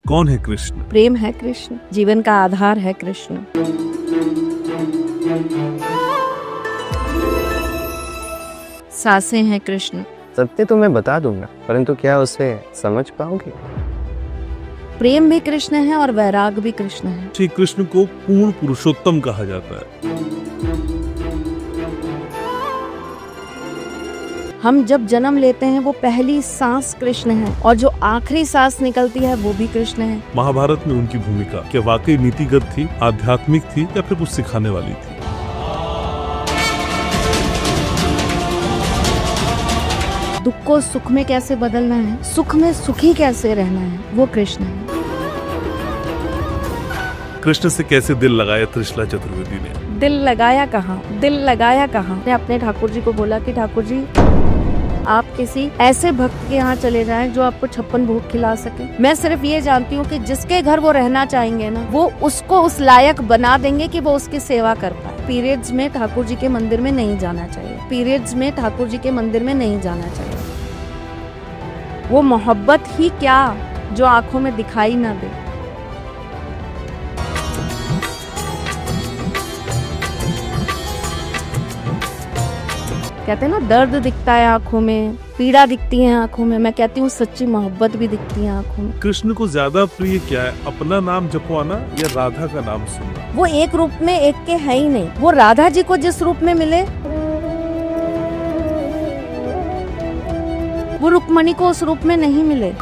कौन है कृष्ण? प्रेम है कृष्ण, जीवन का आधार है कृष्ण। सांसें हैं कृष्ण। सत्य तो मैं बता दूंगा, परंतु क्या उसे समझ पाओगे? प्रेम भी कृष्ण है और वैराग भी कृष्ण है। श्री कृष्ण को पूर्ण पुरुषोत्तम कहा जाता है। हम जब जन्म लेते हैं वो पहली सांस कृष्ण है और जो आखिरी सांस निकलती है वो भी कृष्ण है। महाभारत में उनकी भूमिका क्या वाकई नीतिगत थी, आध्यात्मिक थी या फिर कुछ सिखाने वाली थी? दुख को सुख में कैसे बदलना है, सुख में सुखी कैसे रहना है, वो कृष्ण है। कृष्ण से कैसे दिल लगाया त्रिशला चतुर्वेदी ने? दिल लगाया कहाँ, दिल लगाया कहाँ? ने अपने ठाकुर जी को बोला कि ठाकुर जी आप किसी ऐसे भक्त के यहाँ चले जाएं जो आपको 56 भोग खिला सके। मैं सिर्फ ये जानती हूँ कि जिसके घर वो रहना चाहेंगे ना, वो उसको उस लायक बना देंगे कि वो उसकी सेवा कर पाए। पीरियड्स में ठाकुर जी के मंदिर में नहीं जाना चाहिए, पीरियड्स में ठाकुर जी के मंदिर में नहीं जाना चाहिए। वो मोहब्बत ही क्या जो आंखों में दिखाई ना दे। कहते हैं ना, दर्द दिखता है आंखों में, पीड़ा दिखती है आंखों में। मैं कहती हूँ सच्ची मोहब्बत भी दिखती है आंखों में। कृष्ण को ज्यादा प्रिय क्या है, अपना नाम जपवाना या राधा का नाम सुनना? वो एक रूप में एक के है ही नहीं। वो राधा जी को जिस रूप में मिले, वो रुक्मणी को उस रूप में नहीं मिले।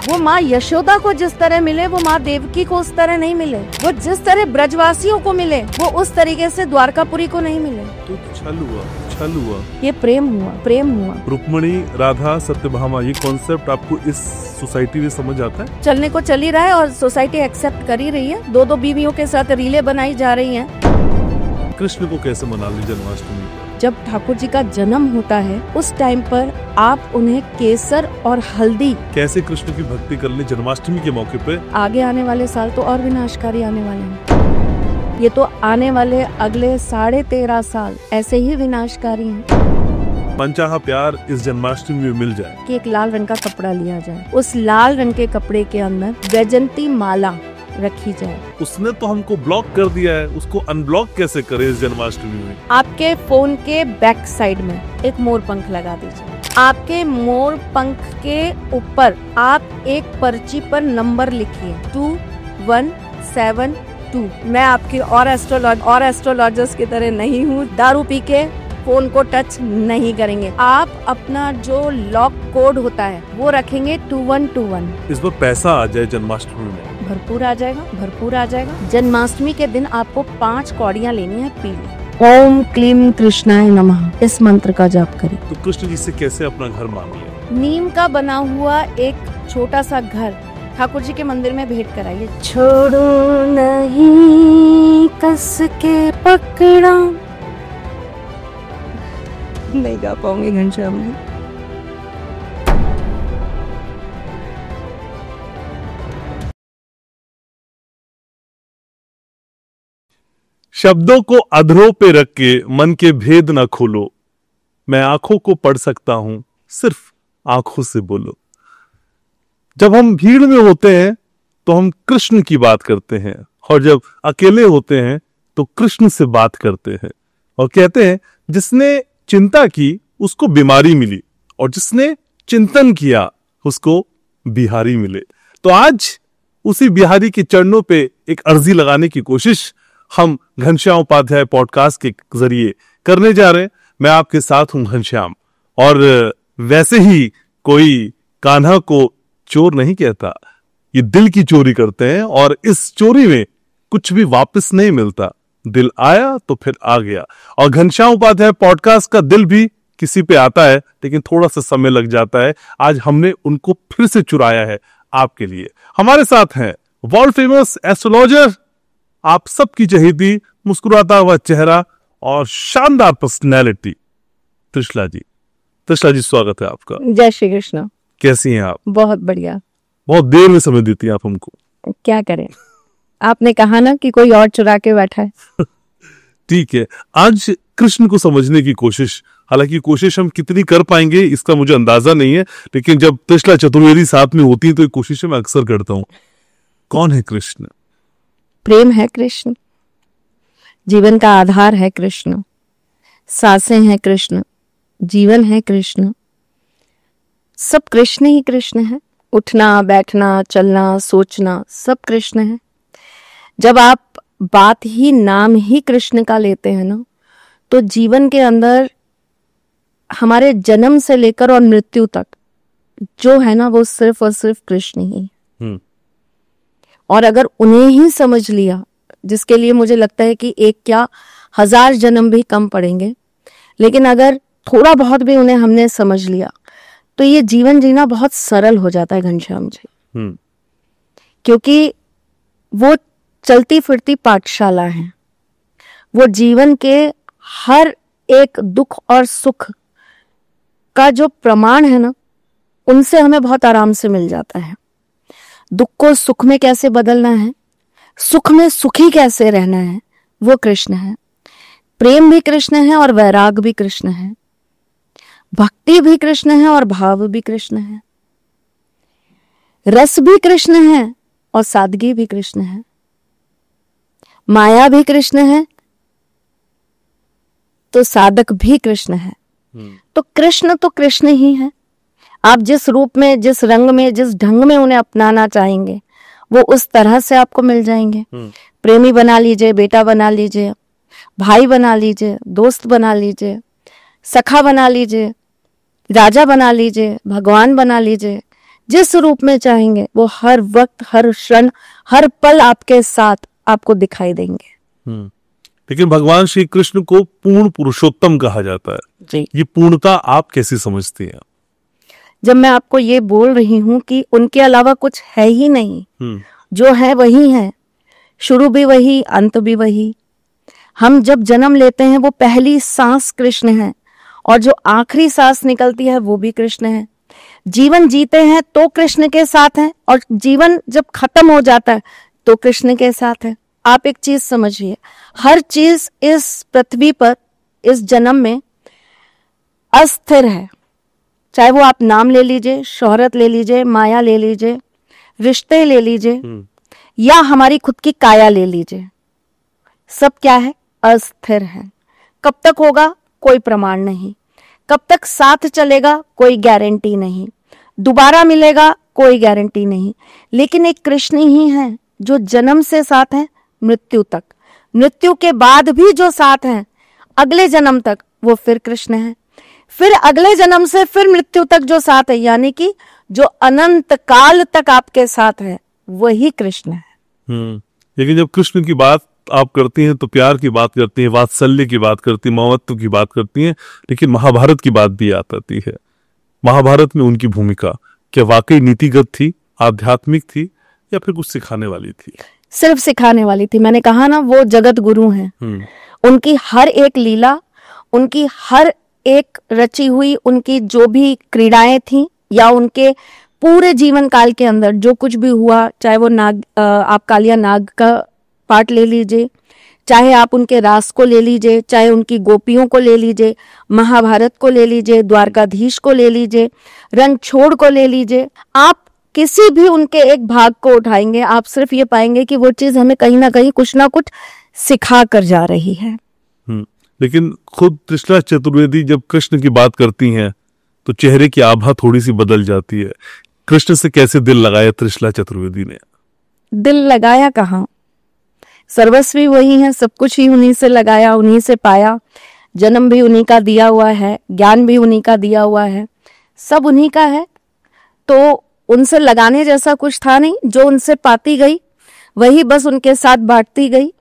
वो माँ यशोदा को जिस तरह मिले, वो माँ देवकी को उस तरह नहीं मिले। वो जिस तरह ब्रजवासियों को मिले, वो उस तरीके से द्वारकापुरी को नहीं मिले। तो छल हुआ, छल हुआ। ये प्रेम हुआ, प्रेम हुआ। रुक्मणी, राधा, सत्यभामा, ये कॉन्सेप्ट आपको इस सोसाइटी में समझ आता है? चलने को चल ही रहा है और सोसाइटी एक्सेप्ट कर ही रही है। दो दो बीवियों के साथ रीलें बनाई जा रही हैं। कृष्ण को कैसे मना ली जन्माष्टमी? जब ठाकुर जी का जन्म होता है उस टाइम पर आप उन्हें केसर और हल्दी। कैसे कृष्ण की भक्ति कर ले जन्माष्टमी के मौके पे? आगे आने वाले साल तो और विनाशकारी आने वाले हैं। ये तो आने वाले अगले 13.5 साल ऐसे ही विनाशकारी हैं। मनचाहा प्यार इस जन्माष्टमी में मिल जाए कि एक लाल रंग का कपड़ा लिया जाए, उस लाल रंग के कपड़े के अंदर वैजंती माला रखी जाए। उसने तो हमको ब्लॉक कर दिया है, उसको अनब्लॉक कैसे करे इस जन्माष्टमी में? आपके फोन के बैक साइड में एक मोर पंख लगा दीजिए। आपके मोर पंख के ऊपर आप एक पर्ची पर नंबर लिखिए 2172। मैं आपकी और एस्ट्रोलॉजर्स की तरह नहीं हूँ। दारू पी के फोन को टच नहीं करेंगे। आप अपना जो लॉक कोड होता है वो रखेंगे 2121। इस बार पैसा आ जाए जन्माष्टमी में? भरपूर आ जाएगा, भरपूर आ जाएगा। जन्माष्टमी के दिन आपको 5 कौड़ियाँ लेनी है पीली। ओम क्लीम कृष्णाय नमः, इस मंत्र का जाप करें। तो कृष्ण जी से कैसे अपना घर मांग लिया? नीम का बना हुआ एक छोटा सा घर ठाकुर जी के मंदिर में भेंट कराइए। छोड़ो नहीं कस के पकड़ा। नहीं गा पाऊंगी घनश्याम जी। शब्दों को अधरों पे रख के मन के भेद ना खोलो, मैं आंखों को पढ़ सकता हूं, सिर्फ आंखों से बोलो। जब हम भीड़ में होते हैं तो हम कृष्ण की बात करते हैं, और जब अकेले होते हैं तो कृष्ण से बात करते हैं। और कहते हैं जिसने चिंता की उसको बीमारी मिली, और जिसने चिंतन किया उसको बिहारी मिले। तो आज उसी बिहारी के चरणों पे एक अर्जी लगाने की कोशिश हम घनश्याम उपाध्याय पॉडकास्ट के जरिए करने जा रहे हैं। मैं आपके साथ हूं घनश्याम, और वैसे ही कोई कान्हा को चोर नहीं कहता, ये दिल की चोरी करते हैं, और इस चोरी में कुछ भी वापस नहीं मिलता। दिल आया तो फिर आ गया, और घनश्याम उपाध्याय पॉडकास्ट का दिल भी किसी पे आता है, लेकिन थोड़ा सा समय लग जाता है। आज हमने उनको फिर से चुराया है आपके लिए। हमारे साथ हैं वर्ल्ड फेमस एस्ट्रोलॉजर, आप सबकी चहेती, मुस्कुराता हुआ चेहरा और शानदार पर्सनैलिटी, त्रिशला जी। त्रिशला जी, स्वागत है आपका। जय श्री कृष्ण। कैसी हैं आप? बहुत बढ़िया। बहुत देर में समय देती हैं आप हमको। क्या करें, आपने कहा ना कि कोई और चुरा के बैठा है। ठीक है, आज कृष्ण को समझने की कोशिश हालांकि कोशिश हम कितनी कर पाएंगे इसका मुझे अंदाजा नहीं है, लेकिन जब त्रिशला चतुर्वेदी साथ में होती है तो ये कोशिशें मैं अक्सर करता हूं। कौन है कृष्ण? प्रेम है कृष्ण, जीवन का आधार है कृष्ण, सांसें हैं कृष्ण, जीवन है कृष्ण, सब कृष्ण ही कृष्ण है। उठना बैठना चलना सोचना सब कृष्ण है। जब आप बात ही नाम ही कृष्ण का लेते हैं ना, तो जीवन के अंदर हमारे जन्म से लेकर और मृत्यु तक जो है ना वो सिर्फ और सिर्फ कृष्ण ही। और अगर उन्हें ही समझ लिया, जिसके लिए मुझे लगता है कि एक क्या 1000 जन्म भी कम पड़ेंगे, लेकिन अगर थोड़ा बहुत भी उन्हें हमने समझ लिया तो ये जीवन जीना बहुत सरल हो जाता है घनश्याम जी। क्योंकि वो चलती फिरती पाठशाला है। वो जीवन के हर एक दुख और सुख का जो प्रमाण है ना, उनसे हमें बहुत आराम से मिल जाता है। दुख को सुख में कैसे बदलना है, सुख में सुखी कैसे रहना है, वो कृष्ण है। प्रेम भी कृष्ण है और वैराग भी कृष्ण है, भक्ति भी कृष्ण है और भाव भी कृष्ण है, रस भी कृष्ण है और सादगी भी कृष्ण है, माया भी कृष्ण है तो साधक भी कृष्ण है। तो कृष्ण ही है। आप जिस रूप में, जिस रंग में, जिस ढंग में उन्हें अपनाना चाहेंगे वो उस तरह से आपको मिल जाएंगे। प्रेमी बना लीजिए, बेटा बना लीजिए, भाई बना लीजिए, दोस्त बना लीजिए, सखा बना लीजिए, राजा बना लीजिए, भगवान बना लीजिए, जिस रूप में चाहेंगे वो हर वक्त, हर क्षण, हर पल आपके साथ आपको दिखाई देंगे। लेकिन भगवान श्री कृष्ण को पूर्ण पुरुषोत्तम कहा जाता है जी। ये पूर्णता आप कैसी समझती हैं? जब मैं आपको ये बोल रही हूं कि उनके अलावा कुछ है ही नहीं, जो है वही है, शुरू भी वही, अंत भी वही। हम जब जन्म लेते हैं वो पहली सांस कृष्ण है और जो आखिरी सांस निकलती है वो भी कृष्ण है। जीवन जीते हैं तो कृष्ण के साथ हैं और जीवन जब खत्म हो जाता है तो कृष्ण के साथ है। आप एक चीज समझिए, हर चीज इस पृथ्वी पर, इस जन्म में अस्थिर है। चाहे वो आप नाम ले लीजिए, शोहरत ले लीजिए, माया ले लीजिए, रिश्ते ले लीजिए, या हमारी खुद की काया ले लीजिए, सब क्या है? अस्थिर है। कब तक होगा कोई प्रमाण नहीं, कब तक साथ चलेगा कोई गारंटी नहीं, दोबारा मिलेगा कोई गारंटी नहीं। लेकिन एक कृष्ण ही है जो जन्म से साथ है मृत्यु तक, मृत्यु के बाद भी जो साथ है अगले जन्म तक, वो फिर कृष्ण है। फिर अगले जन्म से फिर मृत्यु तक जो साथ है, यानी कि जो अनंत काल तक आपके साथ है, वही कृष्ण है। लेकिन जब कृष्ण की बात आप करती हैं तो प्यार की बात करती हैं, वात्सल्य की बात करती हैं, ममत्व की बात करती हैं, लेकिन महाभारत की बात भी आती है। महाभारत में उनकी भूमिका क्या वाकई नीतिगत थी, आध्यात्मिक थी, या फिर कुछ सिखाने वाली थी? सिर्फ सिखाने वाली थी। मैंने कहा ना, वो जगत गुरु हैं। उनकी हर एक लीला, उनकी हर एक रची हुई, उनकी जो भी क्रीड़ाएं थी, या उनके पूरे जीवन काल के अंदर जो कुछ भी हुआ, चाहे वो आप कालिया नाग का पार्ट ले लीजिए, चाहे आप उनके रास को ले लीजिए, चाहे उनकी गोपियों को ले लीजिए, महाभारत को ले लीजिए, द्वारकाधीश को ले लीजिए, रणछोड़ को ले लीजिए, आप किसी भी उनके एक भाग को उठाएंगे, आप सिर्फ ये पाएंगे कि वो चीज हमें कहीं ना कहीं कुछ ना कुछ सिखा कर जा रही है। लेकिन खुद त्रिशला चतुर्वेदी जब कृष्ण की बात करती हैं तो चेहरे की आभा थोड़ी सी बदल जाती है। कृष्ण से कैसे दिल लगाया त्रिशला चतुर्वेदी ने? दिल लगाया कहाँ, सर्वस्वी वही है, सब कुछ ही उन्हीं से लगाया, उन्हीं से पाया। जन्म भी उन्हीं का दिया हुआ है, ज्ञान भी उन्हीं का दिया हुआ है, सब उन्हीं का है। तो उनसे लगाने जैसा कुछ था नहीं, जो उनसे पाती गई वही बस उनके साथ बांटती गई।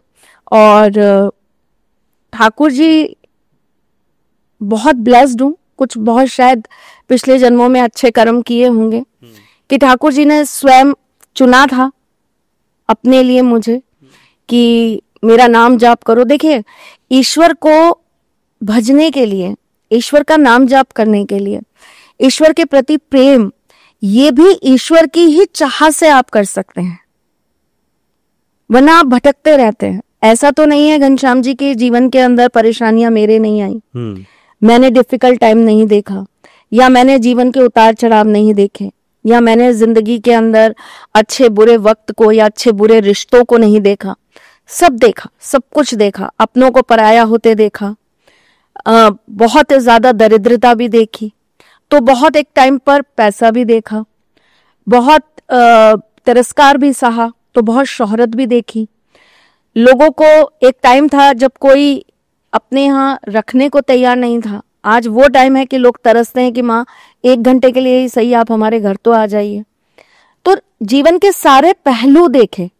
और ठाकुर जी बहुत ब्लेस्ड हूँ, कुछ बहुत शायद पिछले जन्मों में अच्छे कर्म किए होंगे कि ठाकुर जी ने स्वयं चुना था अपने लिए मुझे कि मेरा नाम जाप करो। देखिए, ईश्वर को भजने के लिए, ईश्वर का नाम जाप करने के लिए, ईश्वर के प्रति प्रेम, ये भी ईश्वर की ही चाह से आप कर सकते हैं, वरना आप भटकते रहते हैं। ऐसा तो नहीं है घनश्याम जी के जीवन के अंदर परेशानियां मेरे नहीं आई, मैंने डिफिकल्ट टाइम नहीं देखा, या मैंने जीवन के उतार चढ़ाव नहीं देखे, या मैंने जिंदगी के अंदर अच्छे बुरे वक्त को या अच्छे बुरे रिश्तों को नहीं देखा। सब देखा, सब कुछ देखा, अपनों को पराया होते देखा, बहुत ज्यादा दरिद्रता भी देखी, तो बहुत एक टाइम पर पैसा भी देखा, बहुत तिरस्कार भी सहा, तो बहुत शोहरत भी देखी। लोगों को एक टाइम था जब कोई अपने यहाँ रखने को तैयार नहीं था। आज वो टाइम है कि लोग तरसते हैं कि माँ 1 घंटे के लिए ही सही आप हमारे घर तो आ जाइए। तो जीवन के सारे पहलू देखे,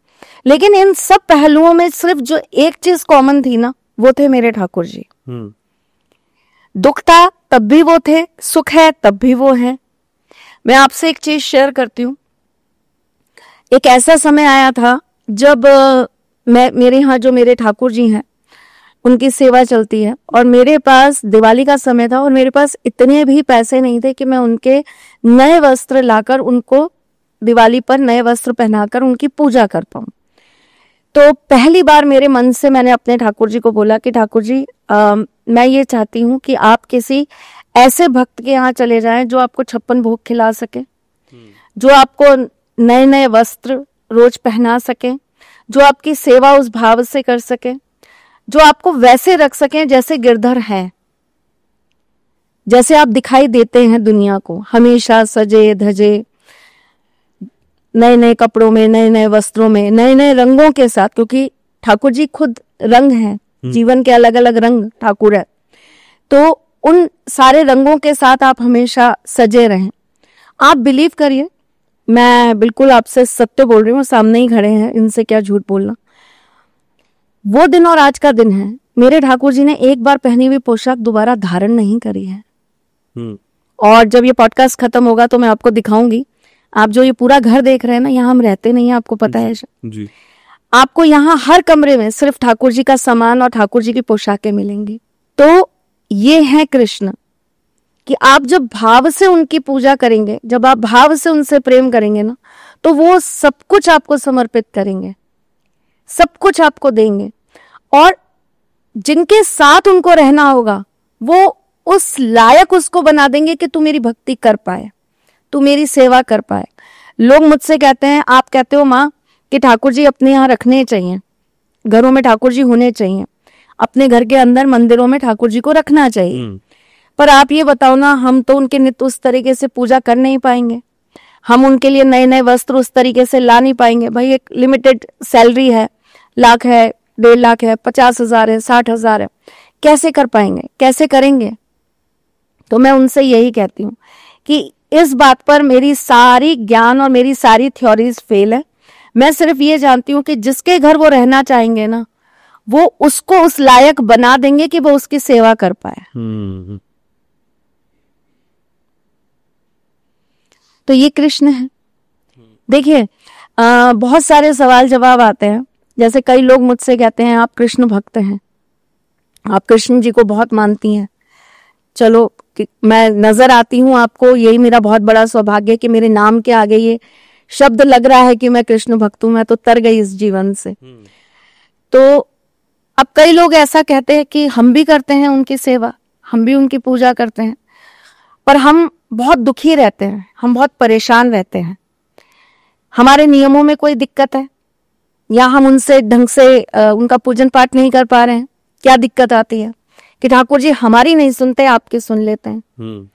लेकिन इन सब पहलुओं में सिर्फ जो एक चीज कॉमन थी ना, वो थे मेरे ठाकुर जी। दुख था तब भी वो थे, सुख है तब भी वो है। मैं आपसे एक चीज शेयर करती हूँ। एक ऐसा समय आया था जब मेरे यहाँ जो मेरे ठाकुर जी हैं उनकी सेवा चलती है, और मेरे पास दिवाली का समय था और मेरे पास इतने भी पैसे नहीं थे कि मैं उनके नए वस्त्र लाकर उनको दिवाली पर नए वस्त्र पहनाकर उनकी पूजा कर पाऊं। तो पहली बार मेरे मन से मैंने अपने ठाकुर जी को बोला कि ठाकुर जी मैं ये चाहती हूँ कि आप किसी ऐसे भक्त के यहाँ चले जाएं जो आपको 56 भोग खिला सके, जो आपको नए नए वस्त्र रोज पहना सके, जो आपकी सेवा उस भाव से कर सके, जो आपको वैसे रख सके जैसे गिरधर है, जैसे आप दिखाई देते हैं दुनिया को, हमेशा सजे धजे, नए नए कपड़ों में, नए नए वस्त्रों में, नए नए रंगों के साथ, क्योंकि ठाकुर जी खुद रंग हैं, जीवन के अलग अलग रंग ठाकुर है। तो उन सारे रंगों के साथ आप हमेशा सजे रहें। आप बिलीव करिए, मैं बिल्कुल आपसे सत्य बोल रही हूँ, सामने ही खड़े हैं, इनसे क्या झूठ बोलना। वो दिन और आज का दिन है, मेरे ठाकुर जी ने एक बार पहनी हुई पोशाक दोबारा धारण नहीं करी है। और जब ये पॉडकास्ट खत्म होगा तो मैं आपको दिखाऊंगी। आप जो ये पूरा घर देख रहे हैं ना, यहाँ हम रहते नहीं है, आपको पता है जी। आपको यहाँ हर कमरे में सिर्फ ठाकुर जी का सामान और ठाकुर जी की पोशाकें मिलेंगी। तो ये है कृष्ण, कि आप जब भाव से उनकी पूजा करेंगे, जब आप भाव से उनसे प्रेम करेंगे ना, तो वो सब कुछ आपको समर्पित करेंगे, सब कुछ आपको देंगे। और जिनके साथ उनको रहना होगा वो उस लायक उसको बना देंगे कि तू मेरी भक्ति कर पाए, तू मेरी सेवा कर पाए। लोग मुझसे कहते हैं, आप कहते हो माँ कि ठाकुर जी अपने यहाँ रखने चाहिए, घरों में ठाकुर जी होने चाहिए, अपने घर के अंदर मंदिरों में ठाकुर जी को रखना चाहिए। पर आप ये बताओ ना, हम तो उनके नित्य उस तरीके से पूजा कर नहीं पाएंगे, हम उनके लिए नए नए वस्त्र उस तरीके से ला नहीं पाएंगे। भाई एक लिमिटेड सैलरी है, लाख है, 1.5 लाख है, 50,000 है, 60,000 है, कैसे कर पाएंगे, कैसे करेंगे? तो मैं उनसे यही कहती हूँ कि इस बात पर मेरी सारी ज्ञान और मेरी सारी थ्योरीज फेल है। मैं सिर्फ ये जानती हूँ कि जिसके घर वो रहना चाहेंगे ना, वो उसको उस लायक बना देंगे कि वो उसकी सेवा कर पाए। तो ये कृष्ण है। देखिए बहुत सारे सवाल जवाब आते हैं। जैसे कई लोग मुझसे कहते हैं, आप कृष्ण भक्त हैं, आप कृष्ण जी को बहुत मानती हैं। चलो मैं नजर आती हूँ आपको, यही मेरा बहुत बड़ा सौभाग्य है कि मेरे नाम के आगे ये शब्द लग रहा है कि मैं कृष्ण भक्त हूं। मैं तो तर गई इस जीवन से। तो अब कई लोग ऐसा कहते हैं कि हम भी करते हैं उनकी सेवा, हम भी उनकी पूजा करते हैं, पर हम बहुत दुखी रहते हैं, हम बहुत परेशान रहते हैं। हमारे नियमों में कोई दिक्कत है, या हम उनसे ढंग से उनका पूजन पाठ नहीं कर पा रहे हैं। क्या दिक्कत आती है कि ठाकुर जी हमारी नहीं सुनते, आपके सुन लेते हैं।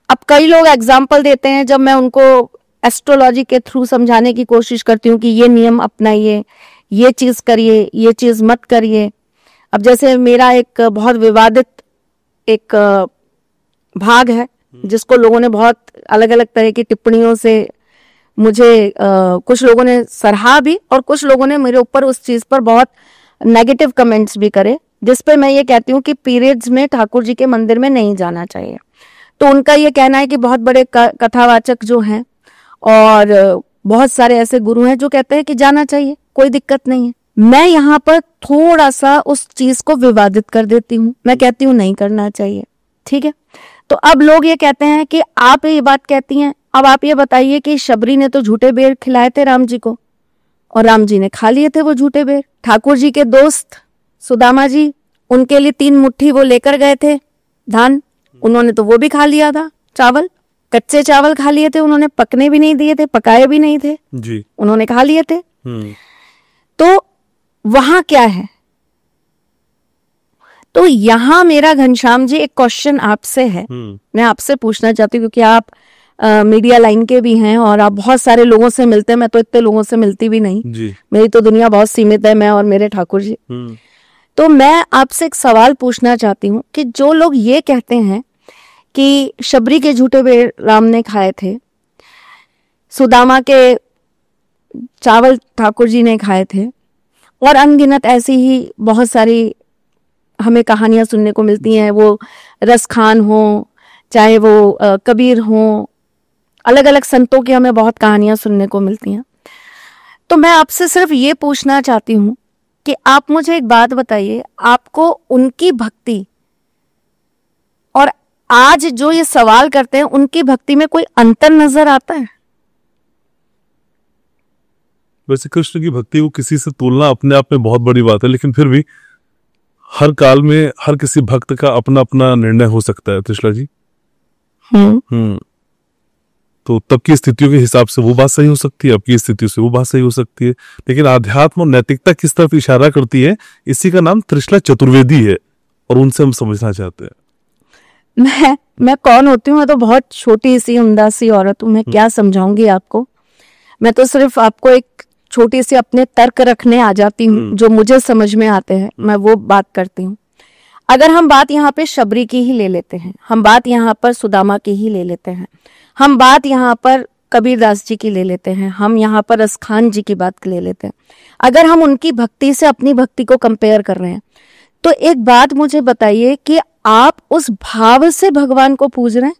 अब कई लोग एग्जाम्पल देते हैं, जब मैं उनको एस्ट्रोलॉजी के थ्रू समझाने की कोशिश करती हूँ कि ये नियम अपनाइए, ये चीज करिए, ये चीज मत करिए। अब जैसे मेरा एक बहुत विवादित एक भाग है जिसको लोगों ने बहुत अलग अलग तरह की टिप्पणियों से मुझे कुछ लोगों ने सराहा भी, और कुछ लोगों ने मेरे ऊपर उस चीज पर बहुत नेगेटिव कमेंट्स भी करे, जिसपे मैं ये कहती हूँ कि पीरियड्स में ठाकुर जी के मंदिर में नहीं जाना चाहिए। तो उनका ये कहना है कि बहुत बड़े कथावाचक जो हैं और बहुत सारे ऐसे गुरु हैं जो कहते हैं कि जाना चाहिए, कोई दिक्कत नहीं है। मैं यहाँ पर थोड़ा सा उस चीज को विवादित कर देती हूँ, मैं कहती हूँ नहीं करना चाहिए, ठीक है। तो अब लोग ये कहते हैं कि आप ये बात कहती हैं, अब आप ये बताइए कि शबरी ने तो झूठे बेर खिलाए थे राम जी को, और राम जी ने खा लिए थे वो झूठे बेर। ठाकुर जी के दोस्त सुदामा जी, उनके लिए 3 मुट्ठी वो लेकर गए थे, धान, उन्होंने तो वो भी खा लिया था। चावल, कच्चे चावल खा लिए थे उन्होंने, पकने भी नहीं दिए थे, पकाए भी नहीं थे जी। उन्होंने खा लिए थे। तो वहां क्या है? तो यहां मेरा घनश्याम जी एक क्वेश्चन आपसे है, मैं आपसे पूछना चाहती हूँ, क्योंकि आप मीडिया लाइन के भी हैं और आप बहुत सारे लोगों से मिलते हैं। मैं तो इतने लोगों से मिलती भी नहीं जी। मेरी तो दुनिया बहुत सीमित है, मैं और मेरे ठाकुर जी। तो मैं आपसे एक सवाल पूछना चाहती हूँ कि जो लोग ये कहते हैं कि शबरी के झूठे बेर राम ने खाए थे, सुदामा के चावल ठाकुर जी ने खाए थे, और अनगिनत ऐसी ही बहुत सारी हमें कहानियां सुनने को मिलती हैं, वो रसखान हो चाहे वो कबीर हो, अलग अलग संतों की हमें बहुत कहानियां सुनने को मिलती हैं। तो मैं आपसे सिर्फ ये पूछना चाहती हूँ कि आप मुझे एक बात बताइए, आपको उनकी भक्ति और आज जो ये सवाल करते हैं उनकी भक्ति में कोई अंतर नजर आता है? वैसे कृष्ण की भक्ति को किसी से तुलना अपने आप में बहुत बड़ी बात है, लेकिन फिर भी हर काल में हर किसी भक्त का अपना अपना निर्णय हो सकता है त्रिशला जी। तो तब की स्थितियों के हिसाब से वो बात सही हो सकती है, अब की स्थितियों से वो बात सही हो सकती है, लेकिन आध्यात्म और नैतिकता किस तरफ इशारा करती है, इसी का नाम त्रिशला चतुर्वेदी है, और उनसे हम समझना चाहते हैं। मैं कौन होती हूँ? मैं तो बहुत छोटी सी उम्दा सी औरत हूँ, मैं क्या समझाऊंगी आपको। मैं तो सिर्फ आपको एक छोटी सी अपने तर्क रखने आ जाती हूँ, जो मुझे समझ में आते हैं मैं वो बात करती हूँ। अगर हम बात यहाँ पे शबरी की ही ले लेते हैं, हम बात यहाँ पर सुदामा की ही ले लेते हैं, हम बात यहाँ पर कबीरदास जी की ले लेते हैं, हम यहाँ पर रसखान जी की बात ले लेते हैं, अगर हम उनकी भक्ति से अपनी भक्ति को कंपेयर कर रहे हैं, तो एक बात मुझे बताइए कि आप उस भाव से भगवान को पूज रहे हैं?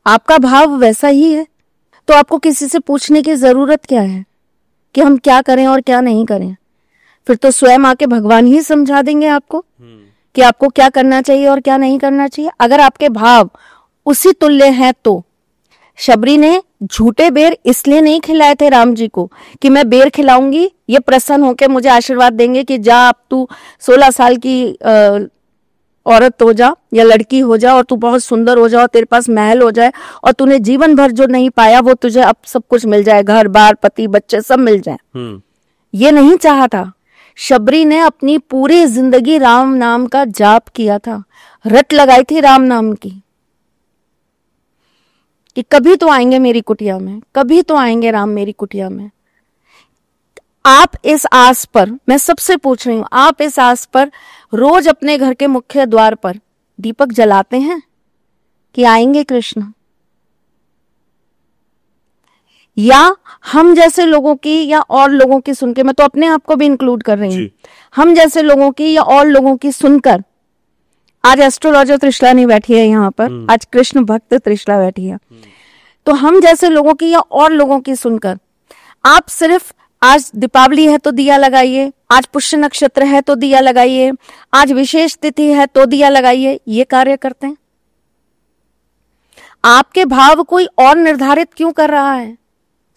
आपका भाव वैसा ही है तो आपको किसी से पूछने की जरूरत क्या है कि हम क्या करें और क्या नहीं करें? फिर तो स्वयं आके भगवान ही समझा देंगे आपको कि आपको क्या करना चाहिए और क्या नहीं करना चाहिए। अगर आपके भाव उसी तुल्य हैं तो शबरी ने झूठे बेर इसलिए नहीं खिलाए थे राम जी को कि मैं बेर खिलाऊंगी, ये प्रसन्न होकर मुझे आशीर्वाद देंगे कि जा अब तू 16 साल की औरत हो जा या लड़की हो जा और तू बहुत सुंदर हो जा और तेरे पास महल हो जाए और तूने जीवन भर जो नहीं पाया वो तुझे अब सब कुछ मिल जाए, घर बार पति बच्चे सब मिल जाए। ये नहीं चाहा था। शबरी ने अपनी पूरी जिंदगी राम नाम का जाप किया था, रट लगाई थी राम नाम की कि कभी तो आएंगे मेरी कुटिया में, कभी तो आएंगे राम मेरी कुटिया में। आप इस आस पर, मैं सबसे पूछ रही हूं, आप इस आस पर रोज अपने घर के मुख्य द्वार पर दीपक जलाते हैं कि आएंगे कृष्ण? या हम जैसे लोगों की या और लोगों की सुनकर, मैं तो अपने आप को भी इंक्लूड कर रही हूं, हम जैसे लोगों की या और लोगों की सुनकर, आज एस्ट्रोलॉजर त्रिशला नहीं बैठी है यहाँ पर, आज कृष्ण भक्त त्रिशला बैठी है, तो हम जैसे लोगों की या और लोगों की सुनकर आप सिर्फ आज दीपावली है तो दिया लगाइए, आज पुष्य नक्षत्र है तो दिया लगाइए, आज विशेष तिथि है तो दिया लगाइए, ये कार्य करते हैं? आपके भाव कोई और निर्धारित क्यों कर रहा है?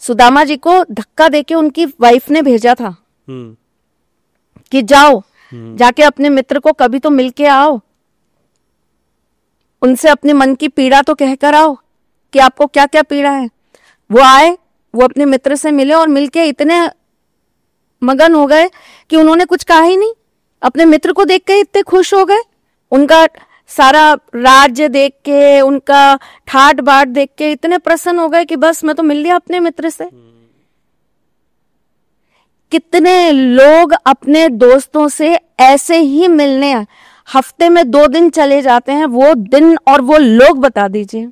सुदामा जी को धक्का देके उनकी वाइफ ने भेजा था कि जाओ जाके अपने मित्र को कभी तो मिलके आओ, उनसे अपने मन की पीड़ा तो कहकर आओ कि आपको क्या क्या पीड़ा है। वो आए, वो अपने मित्र से मिले और मिलके इतने मगन हो गए कि उन्होंने कुछ कहा ही नहीं। अपने मित्र को देख के इतने खुश हो गए, उनका सारा राज्य देख के, उनका ठाट बाट देख के इतने प्रसन्न हो गए कि बस मैं तो मिल लिया अपने मित्र से। कितने लोग अपने दोस्तों से ऐसे ही मिलने हफ्ते में 2 दिन चले जाते हैं, वो दिन और वो लोग बता दीजिए।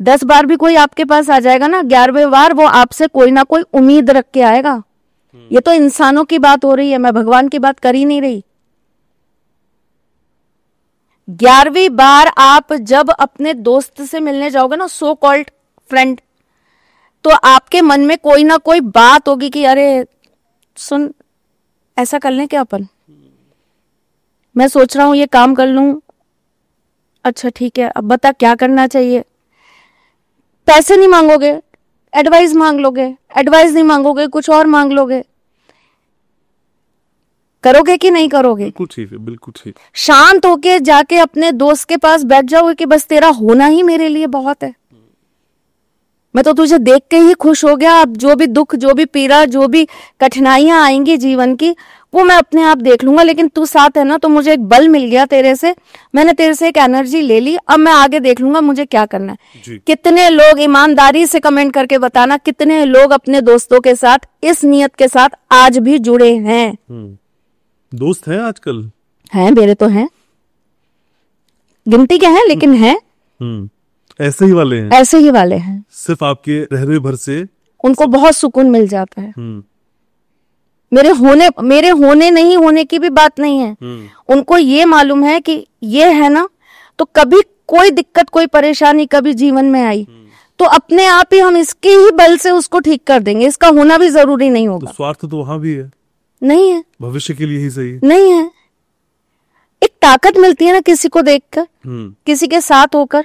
10 बार भी कोई आपके पास आ जाएगा ना, 11वें बार वो आपसे कोई ना कोई उम्मीद रख के आएगा। ये तो इंसानों की बात हो रही है, मैं भगवान की बात कर ही नहीं रही। 11वीं बार आप जब अपने दोस्त से मिलने जाओगे ना, सो कॉल्ड फ्रेंड, तो आपके मन में कोई ना कोई बात होगी कि अरे सुन, ऐसा कर लें क्या अपन, मैं सोच रहा हूं ये काम कर लूं, अच्छा ठीक है, अब बता क्या करना चाहिए। पैसे नहीं मांगोगे, एडवाइस मांग लोगे, एडवाइस नहीं मांगोगे कुछ और मांग लोगे। करोगे कि नहीं करोगे? बिल्कुल ठीक है, बिल्कुल ठीक। शांत होके जाके अपने दोस्त के पास बैठ जाओगे कि बस तेरा होना ही मेरे लिए बहुत है, मैं तो तुझे देख के ही खुश हो गया, अब जो भी दुख, जो भी पीड़ा, जो भी कठिनाइयां आएंगी जीवन की, वो मैं अपने आप देख लूंगा, लेकिन तू साथ है ना, तो मुझे एक बल मिल गया तेरे से, मैंने तेरे से एक एनर्जी ले ली, अब मैं आगे देख लूंगा मुझे क्या करना है। कितने लोग, ईमानदारी से कमेंट करके बताना, कितने लोग अपने दोस्तों के साथ इस नियत के साथ आज भी जुड़े हैं? दोस्त हैं आजकल? हैं, मेरे तो हैं, गिनती के हैं लेकिन हैं। ऐसे ही वाले हैं? ऐसे ही वाले हैं। सिर्फ आपके रहने भर से उनको बहुत सुकून मिल जाता है। मेरे होने नहीं होने की भी बात नहीं है, उनको ये मालूम है कि ये है ना, तो कभी कोई दिक्कत, कोई परेशानी कभी जीवन में आई तो अपने आप ही हम इसके ही बल से उसको ठीक कर देंगे, इसका होना भी जरूरी नहीं होगा। तो स्वार्थ तो वहां भी है? नहीं है। भविष्य के लिए ही सही नहीं है। एक ताकत मिलती है ना किसी को देखकर, किसी के साथ होकर,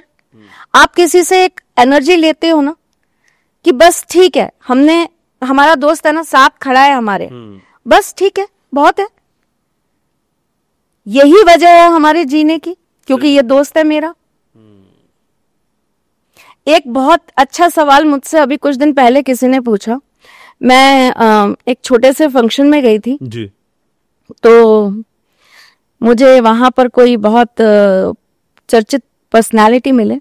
आप किसी से एक एनर्जी लेते हो ना कि बस ठीक है, हमारा दोस्त है ना, साथ खड़ा है हमारे, बस ठीक है, बहुत है। यही वजह है हमारे जीने की, क्योंकि ये दोस्त है मेरा। एक बहुत अच्छा सवाल मुझसे अभी कुछ दिन पहले किसी ने पूछा। मैं एक छोटे से फंक्शन में गई थी जी। तो मुझे वहां पर कोई बहुत चर्चित पर्सनालिटी मिले।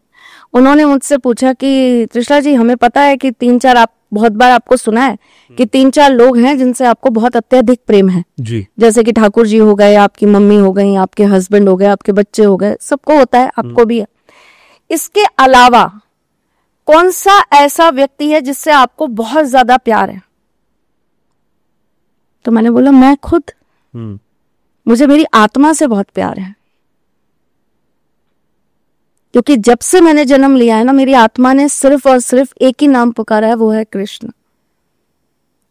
उन्होंने मुझसे पूछा कि त्रिशला जी, हमें पता है कि 3-4, आप बहुत बार आपको सुना है कि 3-4 लोग हैं जिनसे आपको बहुत अत्यधिक प्रेम है जी, जैसे कि ठाकुर जी हो गए, आपकी मम्मी हो गई, आपके हस्बैंड हो गए, आपके बच्चे हो गए, सबको होता है, आपको भी है। इसके अलावा कौन सा ऐसा व्यक्ति है जिससे आपको बहुत ज्यादा प्यार है? तो मैंने बोला, मैं खुद, मुझे मेरी आत्मा से बहुत प्यार है, क्योंकि जब से मैंने जन्म लिया है ना, मेरी आत्मा ने सिर्फ और सिर्फ एक ही नाम पुकारा है, वो है कृष्ण।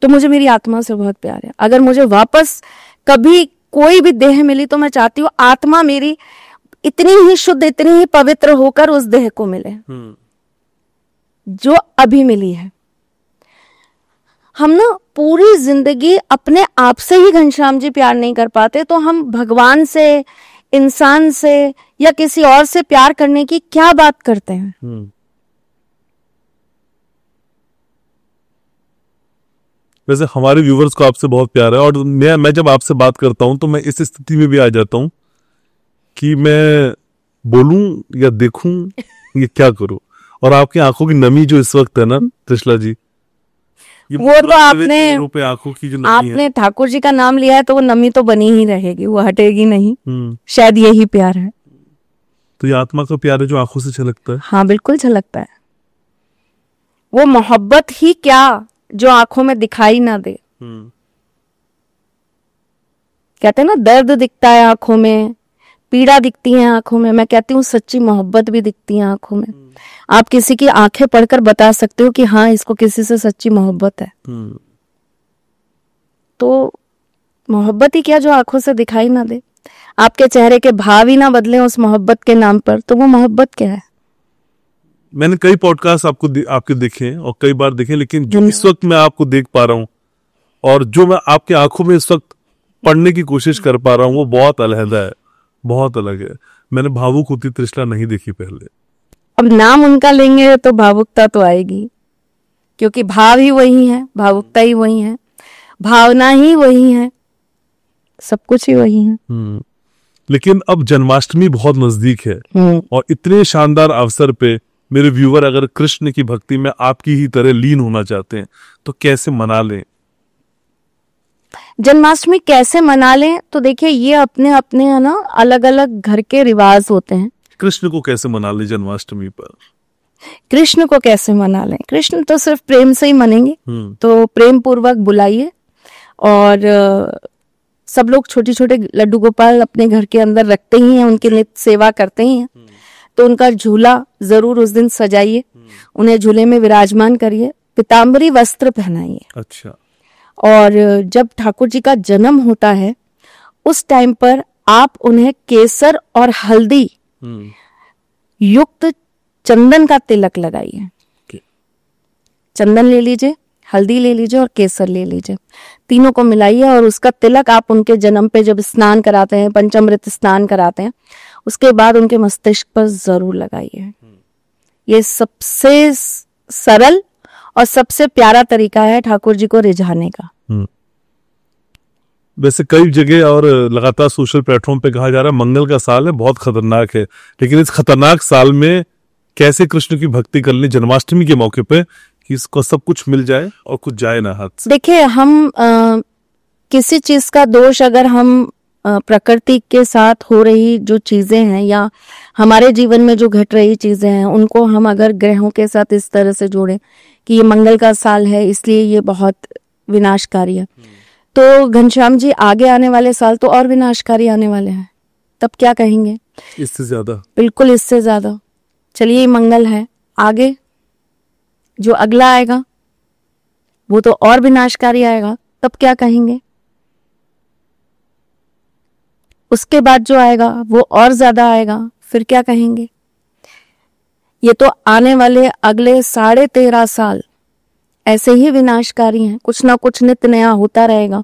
तो मुझे मेरी आत्मा से बहुत प्यार है। अगर मुझे वापस कभी कोई भी देह मिली तो मैं चाहती हूँ आत्मा मेरी इतनी ही शुद्ध, इतनी ही पवित्र होकर उस देह को मिले जो अभी मिली है। हम ना पूरी जिंदगी अपने आप से ही घनश्याम जी प्यार नहीं कर पाते, तो हम भगवान से, इंसान से या किसी और से प्यार करने की क्या बात करते हैं? वैसे हमारे व्यूवर्स को आपसे बहुत प्यार है, और मैं जब आपसे बात करता हूं तो मैं इस स्थिति में भी आ जाता हूं कि मैं बोलूं या देखूं या क्या करूं। और आपकी आंखों की नमी जो इस वक्त है ना त्रिशला जी, वो तो आपने आंखों की जो नमी आपने ठाकुर जी का नाम लिया है तो वो नमी तो बनी ही रहेगी, वो हटेगी नहीं। शायद यही प्यार है। तो ये आत्मा का प्यार है जो आंखों से झलकता है। हाँ, बिल्कुल झलकता है। वो मोहब्बत ही क्या जो आंखों में दिखाई ना दे। कहते हैं ना, दर्द दिखता है आंखों में, पीड़ा दिखती है आंखों में, मैं कहती हूँ सच्ची मोहब्बत भी दिखती है आंखों में। आप किसी की आंखें पढ़कर बता सकते हो कि हाँ, इसको किसी से सच्ची मोहब्बत है। तो मोहब्बत ही क्या जो आंखों से दिखाई ना दे, आपके चेहरे के भाव ही ना बदले उस मोहब्बत के नाम पर, तो वो मोहब्बत क्या है? मैंने कई पॉडकास्ट आपके देखे हैं और कई बार देखे, लेकिन जो इस वक्त मैं आपको देख पा रहा हूँ और जो मैं आपके आंखों में इस वक्त पढ़ने की कोशिश कर पा रहा हूँ, वो बहुत अलग है, बहुत अलग है। मैंने भावुक होती त्रिशला नहीं देखी पहले। अब नाम उनका लेंगे तो भावुकता तो आएगी, क्योंकि भाव ही वही है, भावुकता ही वही है, भावना ही वही है, सब कुछ ही वही है। लेकिन अब जन्माष्टमी बहुत नजदीक है और इतने शानदार अवसर पे मेरे व्यूवर अगर कृष्ण की भक्ति में आपकी ही तरह लीन होना चाहते हैं तो कैसे मना लें? जन्माष्टमी कैसे मना लें? तो देखिए, ये अपने अपने है ना अलग अलग घर के रिवाज होते हैं। कृष्ण को कैसे मना लें जन्माष्टमी पर? कृष्ण को कैसे मना लें? कृष्ण तो सिर्फ प्रेम से ही मनेंगे। तो प्रेम पूर्वक बुलाइए, और सब लोग छोटे छोटे लड्डू गोपाल अपने घर के अंदर रखते ही हैं, उनकी नित्य सेवा करते ही हैं, तो उनका झूला जरूर उस दिन सजाइए, उन्हें झूले में विराजमान करिए, पीताम्बरी वस्त्र पहनाइए। अच्छा। और जब ठाकुर जी का जन्म होता है उस टाइम पर आप उन्हें केसर और हल्दी युक्त चंदन का तिलक लगाइए। चंदन ले लीजिए, हल्दी ले लीजिए और केसर ले लीजिए, तीनों को मिलाइए और उसका तिलक आप उनके जन्म पे जब स्नान कराते हैं, पंचामृत स्नान कराते हैं, उसके बाद उनके मस्तिष्क पर जरूर लगाइए। ये सबसे सरल और सबसे प्यारा तरीका है ठाकुर जी को रिझाने का। वैसे कई जगह और लगातार सोशल प्लेटफॉर्म पे कहा जा रहा है मंगल का साल है, बहुत खतरनाक है, लेकिन इस खतरनाक साल में कैसे कृष्ण की भक्ति कर लें जन्माष्टमी के मौके पे कि इसको सब कुछ मिल जाए और कुछ जाए ना हाथ से। देखिए, हम किसी चीज का दोष अगर हम प्रकृति के साथ हो रही जो चीजें हैं या हमारे जीवन में जो घट रही चीजें हैं, उनको हम अगर ग्रहों के साथ इस तरह से जोड़ें कि ये मंगल का साल है इसलिए ये बहुत विनाशकारी है, तो घनश्याम जी आगे आने वाले साल तो और विनाशकारी आने वाले हैं, तब क्या कहेंगे? इससे ज्यादा, बिल्कुल इससे ज्यादा। चलिए, ये मंगल है, आगे जो अगला आएगा वो तो और विनाशकारी आएगा, तब क्या कहेंगे? उसके बाद जो आएगा वो और ज्यादा आएगा, फिर क्या कहेंगे? ये तो आने वाले अगले 13.5 साल ऐसे ही विनाशकारी हैं, कुछ ना कुछ नित्य नया होता रहेगा।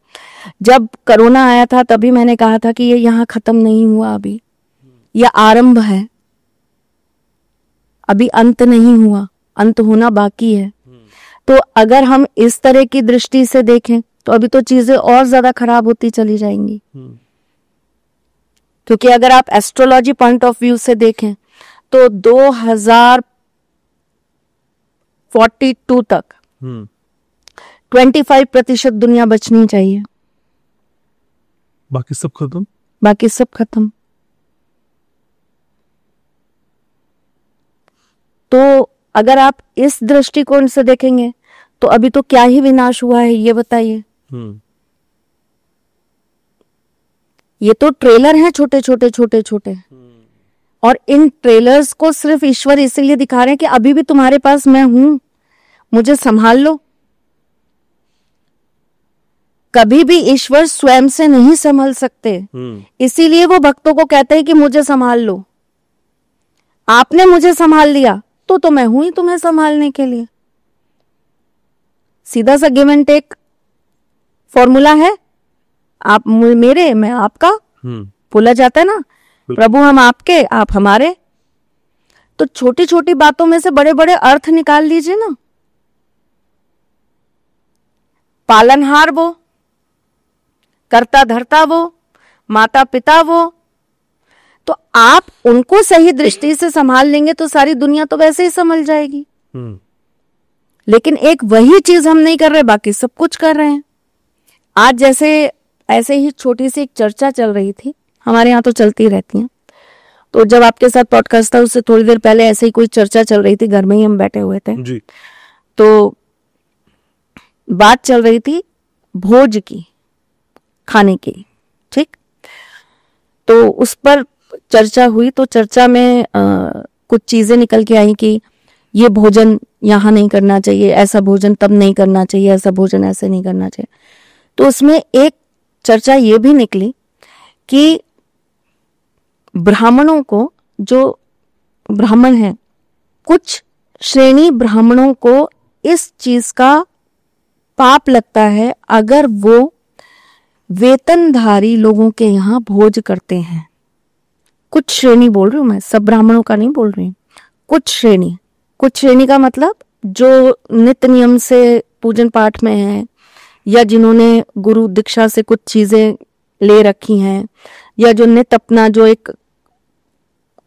जब कोरोना आया था तभी मैंने कहा था कि ये यहाँ खत्म नहीं हुआ, अभी यह आरंभ है, अभी अंत नहीं हुआ, अंत होना बाकी है। तो अगर हम इस तरह की दृष्टि से देखें तो अभी तो चीजें और ज्यादा खराब होती चली जाएंगी। क्योंकि अगर आप एस्ट्रोलॉजी पॉइंट ऑफ व्यू से देखें तो 2042 तक 25% दुनिया बचनी चाहिए, बाकी सब खत्म, बाकी सब खत्म। तो अगर आप इस दृष्टिकोण से देखेंगे तो अभी तो क्या ही विनाश हुआ है, ये बताइए। ये तो ट्रेलर हैं छोटे छोटे छोटे छोटे, और इन ट्रेलर्स को सिर्फ ईश्वर इसीलिए दिखा रहे हैं कि अभी भी तुम्हारे पास मैं हूं, मुझे संभाल लो। कभी भी ईश्वर स्वयं से नहीं संभल सकते, इसीलिए वो भक्तों को कहते हैं कि मुझे संभाल लो। आपने मुझे संभाल लिया तो मैं हूं ही तुम्हें संभालने के लिए। सीधा सा गिव एंड टेक फॉर्मूला है, आप मेरे मैं आपका, बोला जाता है ना, प्रभु हम आपके आप हमारे। तो छोटी छोटी बातों में से बड़े बड़े अर्थ निकाल लीजिए ना। पालनहार वो, करता धरता वो, माता पिता वो, तो आप उनको सही दृष्टि से संभाल लेंगे तो सारी दुनिया तो वैसे ही संभल जाएगी। लेकिन एक वही चीज हम नहीं कर रहे, बाकी सब कुछ कर रहे हैं। आज जैसे ऐसे ही छोटी सी एक चर्चा चल रही थी, हमारे यहाँ तो चलती रहती हैं, तो जब आपके साथ पॉडकास्ट था उससे थोड़ी देर पहले ऐसे ही कोई चर्चा चल रही थी, घर में ही हम बैठे हुए थे जी। तो बात चल रही थी भोज की, खाने की, ठीक। तो उस पर चर्चा हुई, तो चर्चा में कुछ चीजें निकल के आई कि ये भोजन यहाँ नहीं करना चाहिए, ऐसा भोजन तब नहीं करना चाहिए, ऐसा भोजन ऐसे नहीं करना चाहिए। तो उसमें एक चर्चा ये भी निकली कि ब्राह्मणों को, जो ब्राह्मण हैं, कुछ श्रेणी ब्राह्मणों को इस चीज का पाप लगता है अगर वो वेतनधारी लोगों के यहाँ भोज करते हैं। कुछ श्रेणी बोल रही हूं मैं, सब ब्राह्मणों का नहीं बोल रही, कुछ श्रेणी। कुछ श्रेणी का मतलब जो नित्य नियम से पूजन पाठ में है, या जिन्होंने गुरु दीक्षा से कुछ चीजें ले रखी हैं, या जो नित्य अपना जो एक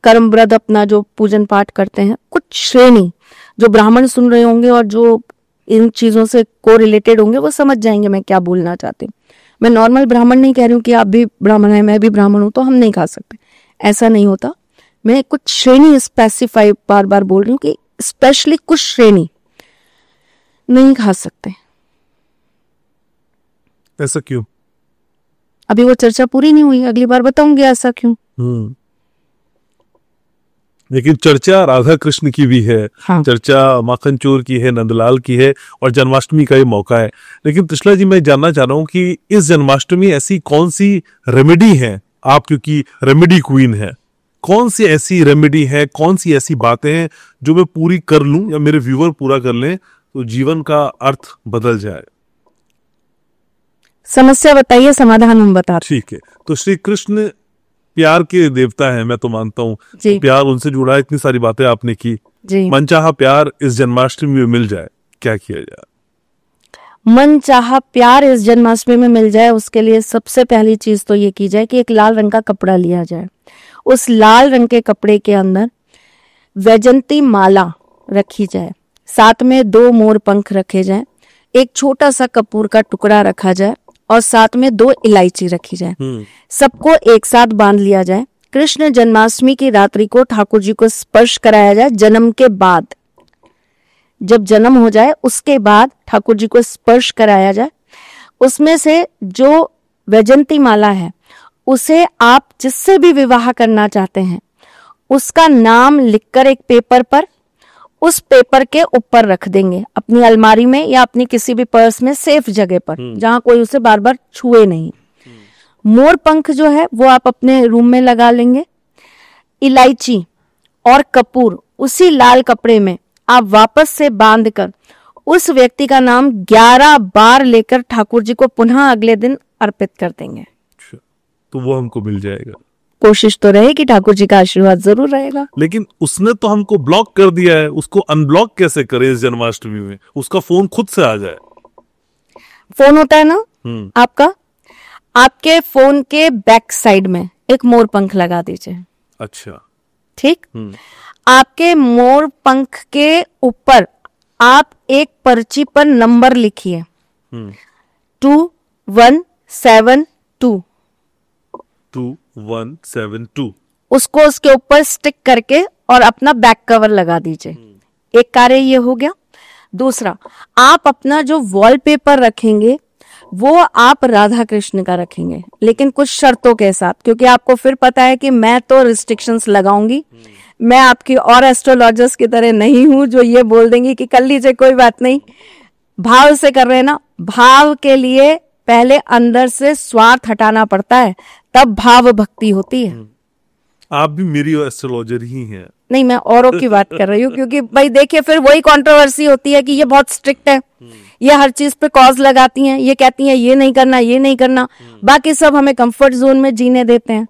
कर्म व्रत अपना जो पूजन पाठ करते हैं। कुछ श्रेणी जो ब्राह्मण सुन रहे होंगे और जो इन चीजों से को रिलेटेड होंगे वो समझ जाएंगे मैं क्या बोलना चाहती हूँ। मैं नॉर्मल ब्राह्मण नहीं कह रही हूँ कि आप भी ब्राह्मण हैं, मैं भी ब्राह्मण हूँ तो हम नहीं खा सकते, ऐसा नहीं होता। मैं कुछ श्रेणी स्पेसिफाई बार बार बोल रही हूँ कि स्पेशली कुछ श्रेणी नहीं खा सकते। ऐसा क्यों? अभी वो चर्चा पूरी नहीं हुई, अगली बार बताऊंगी ऐसा क्यों। लेकिन चर्चा राधा कृष्ण की भी है, हाँ। चर्चा माखन चोर की है, नंदलाल की है, और जन्माष्टमी का ये मौका है। लेकिन त्रिशला जी, मैं जानना चाह रहा हूँ कि इस जन्माष्टमी ऐसी कौन सी रेमेडी है, आप क्योंकि रेमेडी क्वीन है, कौन सी ऐसी रेमेडी है, कौन सी ऐसी बातें हैं जो मैं पूरी कर लूं या मेरे व्यूअर पूरा कर लें तो जीवन का अर्थ बदल जाए। समस्या बताइए, समाधान हम बताते ठीक है, तो श्री कृष्ण प्यार के देवता हैं, मैं तो मानता हूँ। जी। तो प्यार उनसे जुड़ा है, इतनी सारी बातें आपने की। जी। मनचाहा प्यार इस जन्माष्टमी में मिल जाए, क्या किया जाए? मन चाहा प्यार इस जन्माष्टमी में मिल जाए, उसके लिए सबसे पहली चीज तो ये की जाए कि एक लाल रंग का कपड़ा लिया जाए। उस लाल रंग के कपड़े के अंदर वैजंती माला रखी जाए, साथ में 2 मोर पंख रखे जाए, एक छोटा सा कपूर का टुकड़ा रखा जाए और साथ में 2 इलायची रखी जाए। सबको एक साथ बांध लिया जाए। कृष्ण जन्माष्टमी की रात्रि को ठाकुर जी को स्पर्श कराया जाए। जन्म के बाद, जब जन्म हो जाए उसके बाद ठाकुर जी को स्पर्श कराया जाए। उसमें से जो वैजंती माला है उसे आप जिससे भी विवाह करना चाहते हैं उसका नाम लिखकर एक पेपर पर, उस पेपर के ऊपर रख देंगे अपनी अलमारी में या अपनी किसी भी पर्स में सेफ जगह पर, जहां कोई उसे बार बार छुए नहीं। मोर पंख जो है वो आप अपने रूम में लगा लेंगे। इलायची और कपूर उसी लाल कपड़े में आप वापस से बांधकर उस व्यक्ति का नाम 11 बार लेकर ठाकुर जी को पुनः अगले दिन अर्पित कर देंगे। तो वो हमको मिल जाएगा। कोशिश तो रहे कि ठाकुर जी का आशीर्वाद जरूर रहेगा। लेकिन उसने तो हमको ब्लॉक कर दिया है, उसको अनब्लॉक कैसे करें इस जन्माष्टमी में? उसका फोन खुद से आ जाए। फोन होता है ना आपका, आपके फोन के बैक साइड में एक मोर पंख लगा दीजिए। अच्छा, ठीक। आपके मोर पंख के ऊपर आप एक पर्ची पर नंबर लिखिए 2172। 2172 उसको उसके ऊपर स्टिक करके और अपना बैक कवर लगा दीजिए। एक कार्य ये हो गया। दूसरा, आप अपना जो वॉलपेपर रखेंगे वो आप राधा कृष्ण का रखेंगे, लेकिन कुछ शर्तों के साथ, क्योंकि आपको फिर पता है कि मैं तो रिस्ट्रिक्शंस लगाऊंगी। मैं आपकी और एस्ट्रोलॉजर्स की तरह नहीं हूं जो ये बोल देंगी कि कर लीजिए कोई बात नहीं। भाव से कर रहे हैं ना, भाव के लिए पहले अंदर से स्वार्थ हटाना पड़ता है, तब भाव भक्ति होती है। आप भी मेरी एस्ट्रोलॉजर ही हैं। नहीं, मैं औरों की बात कर रही हूँ, क्योंकि भाई देखिए फिर वही कंट्रोवर्सी होती है कि ये बहुत स्ट्रिक्ट है, ये हर चीज पे कॉज लगाती हैं, ये कहती हैं ये नहीं करना, ये नहीं करना, बाकी सब हमें कंफर्ट जोन में जीने देते हैं।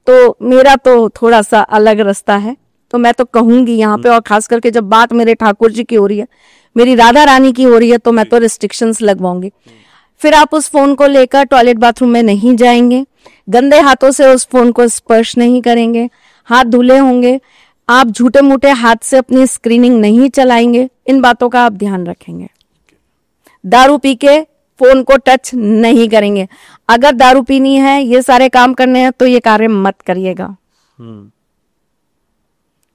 तो मेरा तो थोड़ा सा अलग रास्ता है, तो मैं तो कहूंगी यहाँ पे, और खास करके जब बात मेरे ठाकुर जी की हो रही है, मेरी राधा रानी की हो रही है, तो मैं तो रिस्ट्रिक्शंस लगवाऊंगी। फिर आप उस फोन को लेकर टॉयलेट बाथरूम में नहीं जाएंगे, गंदे हाथों से उस फोन को स्पर्श नहीं करेंगे, हाथ धुले होंगे, आप झूठे मूठे हाथ से अपनी स्क्रीनिंग नहीं चलाएंगे। इन बातों का आप ध्यान रखेंगे। दारू पी के फोन को टच नहीं करेंगे। अगर दारू पीनी है, ये सारे काम करने हैं, तो ये कार्य मत करिएगा।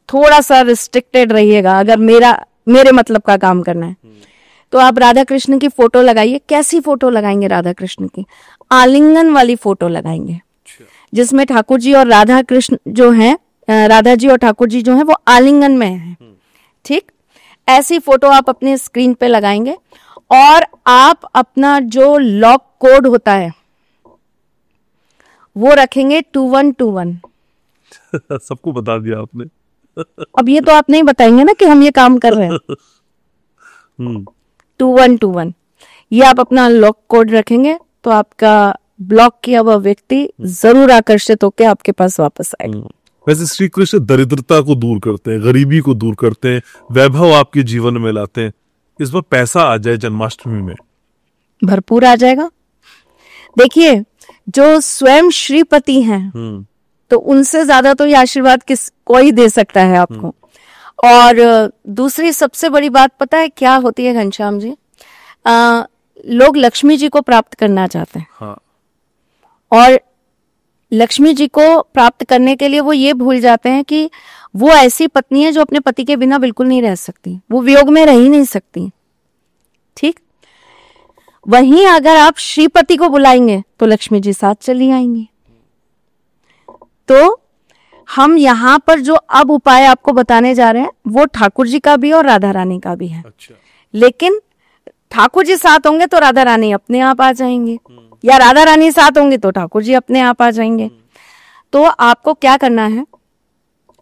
थोड़ा सा रिस्ट्रिक्टेड रहिएगा अगर मेरे मतलब का काम करना है। तो आप राधा कृष्ण की फोटो लगाइए। कैसी फोटो लगाएंगे राधा कृष्ण की? आलिंगन वाली फोटो लगाएंगे, जिसमें ठाकुर जी और राधा कृष्ण जो हैं, राधा जी और ठाकुर जी जो हैं वो आलिंगन में हैं। ठीक, ऐसी फोटो आप अपने स्क्रीन पे लगाएंगे और आप अपना जो लॉक कोड होता है वो रखेंगे 2121। सबको बता दिया आपने। अब ये तो आप नहीं बताएंगे ना कि हम ये काम कर रहे हैं। 2121 ये आप अपना लॉक कोड रखेंगे तो आपका ब्लॉक किया हुआ व्यक्ति जरूर आकर्षित होकर आपके पास वापस आएगा। वैसे श्री कृष्ण दरिद्रता को दूर करते हैं, गरीबी को दूर करते हैं, वैभव आपके जीवन में लाते हैं। इस बार पैसा आ जाए जन्माष्टमी में, भरपूर आ जाएगा। देखिए, जो स्वयं श्रीपति हैं तो उनसे ज्यादा तो ये आशीर्वाद कोई दे सकता है आपको। और दूसरी सबसे बड़ी बात पता है क्या होती है घनश्याम जी? लोग लक्ष्मी जी को प्राप्त करना चाहते हैं। हाँ। और लक्ष्मी जी को प्राप्त करने के लिए वो ये भूल जाते हैं कि वो ऐसी पत्नी है जो अपने पति के बिना बिल्कुल नहीं रह सकती, वो वियोग में रह ही नहीं सकती। ठीक, वहीं अगर आप श्रीपति को बुलाएंगे तो लक्ष्मी जी साथ चली आएंगी। तो हम यहाँ पर जो अब उपाय आपको बताने जा रहे हैं वो ठाकुर जी का भी और राधा रानी का भी है। अच्छा। लेकिन ठाकुर जी साथ होंगे तो राधा रानी अपने आप आ जाएंगे, या राधा रानी साथ होंगे तो ठाकुर जी अपने आप आ जाएंगे। तो आपको क्या करना है,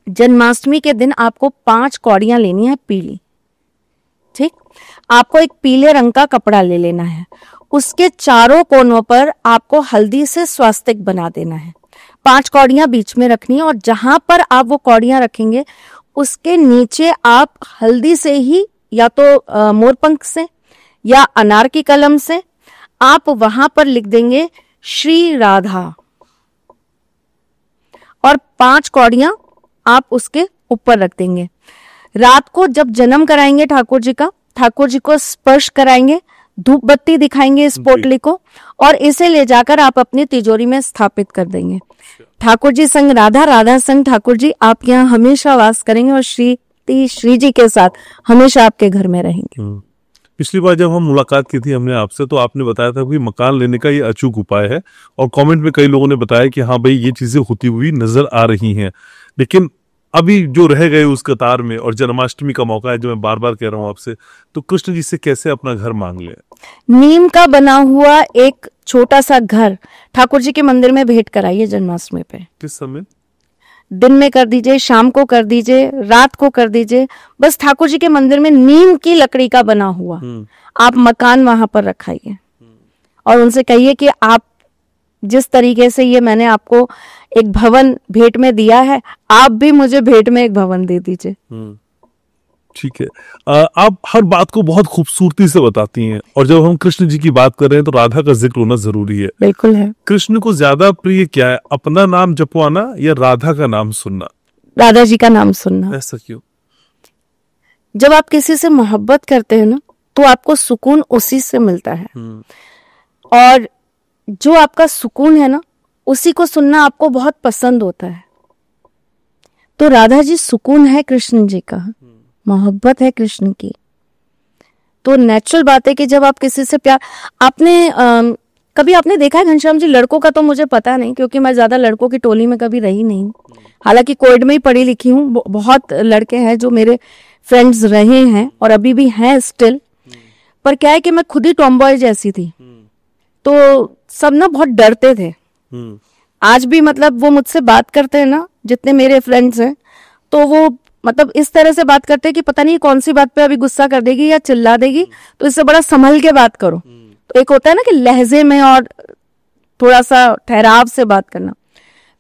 जन्माष्टमी के दिन आपको 5 कौड़ियां लेनी है पीली। ठीक, आपको एक पीले रंग का कपड़ा ले लेना है, उसके चारों कोनों पर आपको हल्दी से स्वास्तिक बना देना है, 5 कौड़ियां बीच में रखनी है, और जहां पर आप वो कौड़ियां रखेंगे उसके नीचे आप हल्दी से ही या तो मोरपंख से या अनार की कलम से आप वहां पर लिख देंगे श्री राधा, और 5 कौड़ियां आप उसके ऊपर रख देंगे। रात को जब जन्म कराएंगे ठाकुर जी का, ठाकुर जी को स्पर्श कराएंगे, धूप बत्ती दिखाएंगे इस पोटली को, और इसे ले जाकर आप अपनी तिजोरी में स्थापित कर देंगे। ठाकुर जी संग राधा, राधा संग ठाकुर जी, आप यहाँ हमेशा वास करेंगे और श्री जी के साथ हमेशा आपके घर में रहेंगे। पिछली बार जब हम मुलाकात की थी हमने आपसे, तो आपने बताया था कि मकान लेने का ये अचूक उपाय है, और कमेंट में कई लोगों ने बताया कि हाँ भाई ये चीजें होती हुई नजर आ रही हैं। लेकिन अभी जो रह गए उस कतार में, और जन्माष्टमी का मौका है जो मैं बार बार कह रहा हूँ आपसे, तो कृष्ण जी से कैसे अपना घर मांग ले? नीम का बना हुआ एक छोटा सा घर ठाकुर जी के मंदिर में भेंट कराइए जन्माष्टमी पे। किस समय? दिन में कर दीजिए, शाम को कर दीजिए, रात को कर दीजिए, बस ठाकुर जी के मंदिर में नीम की लकड़ी का बना हुआ आप मकान वहां पर रखाइए, और उनसे कहिए कि आप जिस तरीके से ये मैंने आपको एक भवन भेंट में दिया है, आप भी मुझे भेंट में एक भवन दे दीजिए। ठीक है। आप हर बात को बहुत खूबसूरती से बताती हैं, और जब हम कृष्ण जी की बात कर रहे हैं तो राधा का जिक्र होना जरूरी है। बिल्कुल है। कृष्ण को ज्यादा प्रिय क्या है, अपना नाम जपवाना या राधा का नाम सुनना? राधा जी का नाम सुनना। ऐसा क्यों? जब आप किसी से मोहब्बत करते हैं ना, तो आपको सुकून उसी से मिलता है, और जो आपका सुकून है ना, उसी को सुनना आपको बहुत पसंद होता है। तो राधा जी सुकून है कृष्ण जी का, मोहब्बत है कृष्ण की। तो नेचुरल बात है कि जब आप किसी से प्यार, कभी आपने देखा है घनश्याम जी, लड़कों का तो मुझे पता नहीं क्योंकि मैं ज्यादा लड़कों की टोली में कभी रही नहीं, हालांकि कोविड में ही पढ़ी लिखी हूँ, बहुत लड़के हैं जो मेरे फ्रेंड्स रहे हैं और अभी भी हैं स्टिल, पर क्या है कि मैं खुद ही टॉमबॉय जैसी थी, तो सब ना बहुत डरते थे। आज भी मतलब वो मुझसे बात करते हैं ना, जितने मेरे फ्रेंड्स हैं, तो वो मतलब इस तरह से बात करते हैं कि पता नहीं कौन सी बात पे अभी गुस्सा कर देगी या चिल्ला देगी, तो इससे बड़ा संभल के बात करो। तो एक होता है ना कि लहजे में और थोड़ा सा ठहराव से बात करना।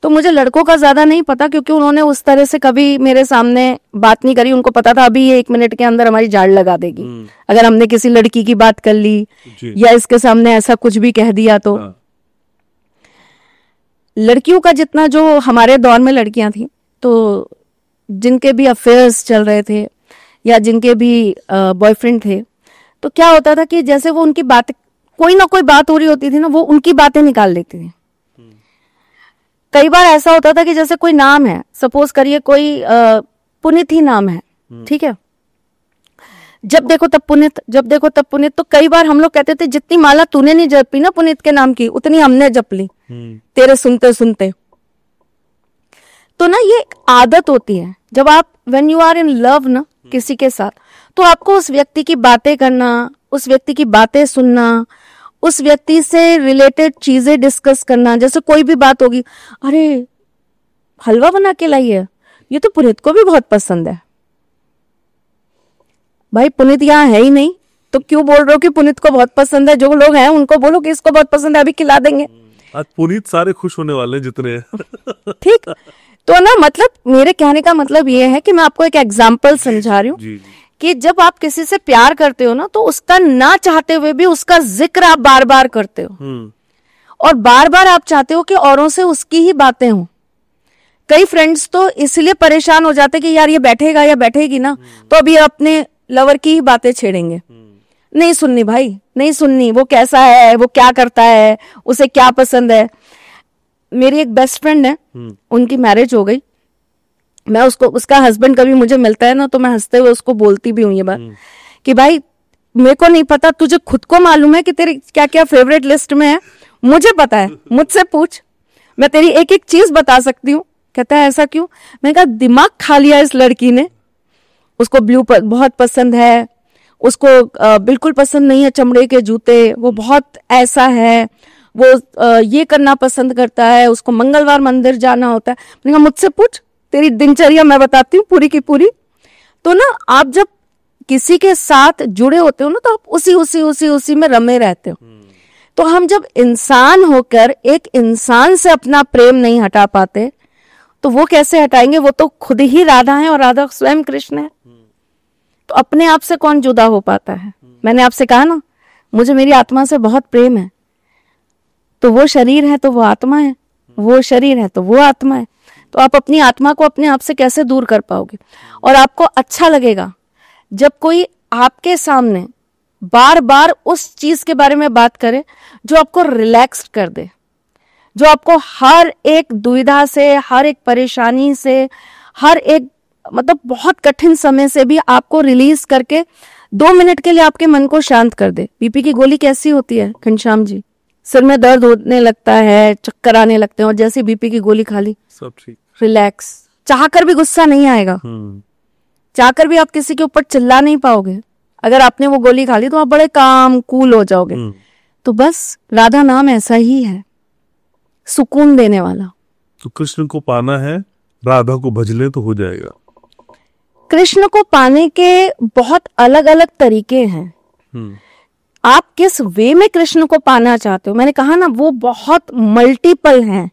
तो मुझे लड़कों का ज्यादा नहीं पता क्योंकि उन्होंने उस तरह से कभी मेरे सामने बात नहीं करी। उनको पता था अभी ये 1 मिनट के अंदर हमारी झाड़ लगा देगी अगर हमने किसी लड़की की बात कर ली या इसके सामने ऐसा कुछ भी कह दिया तो। लड़कियों का जितना, जो हमारे दौर में लड़कियां थी तो जिनके भी अफेयर्स चल रहे थे या जिनके भी बॉयफ्रेंड थे, तो क्या होता था कि जैसे वो उनकी बात, कोई ना कोई बात हो रही होती थी ना, वो उनकी बातें निकाल लेती थी। कई बार ऐसा होता था कि जैसे कोई नाम है, सपोज करिए कोई पुनीत ही नाम है, ठीक है, जब देखो तब पुनीत, जब देखो तब पुनीत। तो कई बार हम लोग कहते थे जितनी माला तूने नहीं जपी ना पुनीत के नाम की, उतनी हमने जप ली तेरे सुनते सुनते। तो ना ये एक आदत होती है, जब आप when you are in love ना किसी के साथ, तो आपको उस व्यक्ति की बातें करना, उस व्यक्ति की बातें सुनना, उस व्यक्ति से रिलेटेड चीजें डिस्कस करना। जैसे कोई भी बात होगी, अरे हलवा बना के लाई है, ये तो पुनीत को भी बहुत पसंद है। भाई पुनीत यहाँ है ही नहीं तो क्यों बोल रहे हो कि पुनीत को बहुत पसंद है? जो लोग हैं उनको बोलो कि इसको बहुत पसंद है, अभी खिला देंगे। आज पुनीत सारे खुश होने वाले जितने हैं। ठीक, तो ना मतलब मेरे कहने का मतलब ये है कि मैं आपको एक एग्जाम्पल समझा रही हूँ कि जब आप किसी से प्यार करते हो ना, तो उसका ना चाहते हुए भी उसका जिक्र आप बार बार करते हो और बार बार आप चाहते हो कि औरों से उसकी ही बातें हो। कई फ्रेंड्स तो इसलिए परेशान हो जाते कि यार ये बैठेगा या बैठेगी ना तो अब ये अपने लवर की ही बातें छेड़ेंगे। नहीं सुननी भाई, नहीं सुननी, वो कैसा है, वो क्या करता है, उसे क्या पसंद है। मेरी एक बेस्ट फ्रेंड है, उनकी मैरिज हो गई। मैं उसको, उसका हस्बैंड कभी मुझे मिलता है ना तो मैं हंसते हुए उसको बोलती भी हूँ ये बात कि भाई मेरे को नहीं पता, तुझे खुद को मालूम है कि तेरी क्या क्या फेवरेट लिस्ट में है? मुझे पता है, मुझसे पूछ, मैं तेरी एक एक चीज बता सकती हूँ। कहता है ऐसा क्यों? मैंने कहा दिमाग खा लिया इस लड़की ने। उसको ब्लू बहुत पसंद है, उसको बिल्कुल पसंद नहीं है चमड़े के जूते, वो बहुत ऐसा है, वो ये करना पसंद करता है, उसको मंगलवार मंदिर जाना होता है। मैंने कहा मुझसे पूछ, तेरी दिनचर्या मैं बताती हूँ पूरी की पूरी। तो ना आप जब किसी के साथ जुड़े होते हो ना, तो आप उसी में रमे रहते हो। तो हम जब इंसान होकर एक इंसान से अपना प्रेम नहीं हटा पाते, तो वो कैसे हटाएंगे? वो तो खुद ही राधा है और राधा स्वयं कृष्ण है। तो अपने आप से कौन जुदा हो पाता है? मैंने आपसे कहा ना, मुझे मेरी आत्मा से बहुत प्रेम है। तो वो शरीर है तो वो आत्मा है, वो शरीर है तो वो आत्मा है। तो आप अपनी आत्मा को अपने आप से कैसे दूर कर पाओगे? और आपको अच्छा लगेगा जब कोई आपके सामने बार बार उस चीज के बारे में बात करे जो आपको रिलैक्स कर दे, जो आपको हर एक दुविधा से, हर एक परेशानी से, हर एक मतलब बहुत कठिन समय से भी आपको रिलीज करके 2 मिनट के लिए आपके मन को शांत कर दे। बीपी की गोली कैसी होती है घनश्याम जी? सिर में दर्द होने लगता है, चक्कर आने लगते हैं, और जैसे बीपी की गोली खा ली सब ठीक, रिलैक्स। चाहकर भी गुस्सा नहीं आएगा, चाहकर भी आप किसी के ऊपर चिल्ला नहीं पाओगे। अगर आपने वो गोली खा ली तो आप बड़े काम कूल हो जाओगे। तो बस राधा नाम ऐसा ही है, सुकून देने वाला। तो कृष्ण को पाना है, राधा को भज ले तो हो जाएगा। कृष्ण को पाने के बहुत अलग अलग तरीके हैं। आप किस वे में कृष्ण को पाना चाहते हो? मैंने कहा ना, वो बहुत मल्टीपल हैं,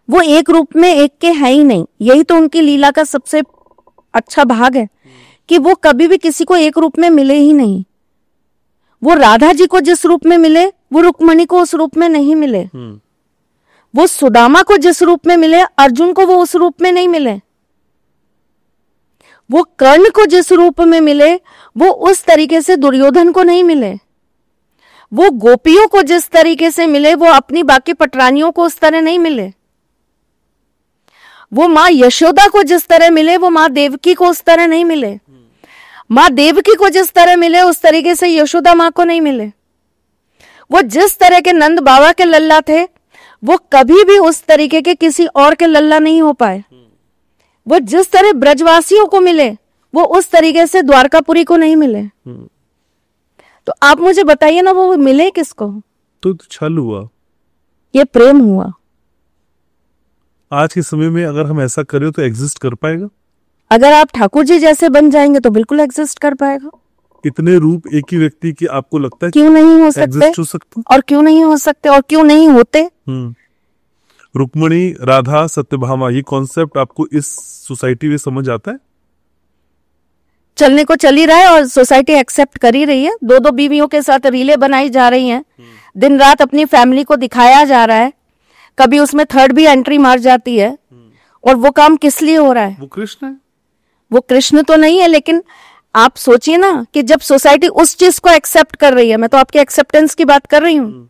वो एक रूप में एक के है ही नहीं। यही तो उनकी लीला का सबसे अच्छा भाग है कि वो कभी भी किसी को एक रूप में मिले ही नहीं। वो राधा जी को जिस रूप में मिले, वो रुक्मणी को उस रूप में नहीं मिले। वो सुदामा को जिस रूप में मिले, अर्जुन को वो उस रूप में नहीं मिले। वो कर्ण को जिस रूप में मिले, वो उस तरीके से दुर्योधन को नहीं मिले। वो गोपियों को जिस तरीके से मिले, वो अपनी बाकी पटरानियों को उस तरह नहीं मिले। वो माँ यशोदा को जिस तरह मिले, वो माँ देवकी को उस तरह नहीं मिले। माँ देवकी को जिस तरह मिले, उस तरीके से यशोदा माँ को नहीं मिले। वो जिस तरह के नंद बाबा के लल्ला थे, वो कभी भी उस तरीके के किसी और के लल्ला नहीं हो पाए। वो जिस तरह ब्रजवासियों को मिले, वो उस तरीके से द्वारकापुरी को नहीं मिले। तो आप मुझे बताइए ना, वो मिले किसको? तो छल हुआ, ये प्रेम हुआ। आज के समय में अगर हम ऐसा करें तो एग्जिस्ट कर पाएगा? अगर आप ठाकुर जी जैसे बन जाएंगे तो बिल्कुल एग्जिस्ट कर पाएगा। इतने रूप एक ही व्यक्ति की आपको लगता है क्यों नहीं हो सकते? एग्जिस्ट हो सकते, और क्यों नहीं हो सकते, और क्यों नहीं होते? रुक्मणी, राधा, सत्यभामा, ये कॉन्सेप्ट आपको इस सोसाइटी में समझ आता है? चलने को चल ही रहा है और सोसाइटी एक्सेप्ट कर ही रही है। 2-2 बीवियों के साथ रीलें बनाई जा रही हैं, दिन रात अपनी फैमिली को दिखाया जा रहा है, कभी उसमें थर्ड भी एंट्री मार जाती है। और वो काम किस लिए हो रहा है? वो कृष्ण है। वो कृष्ण तो नहीं है, लेकिन आप सोचिए ना कि जब सोसाइटी उस चीज को एक्सेप्ट कर रही है, मैं तो आपके एक्सेप्टेंस की बात कर रही हूँ,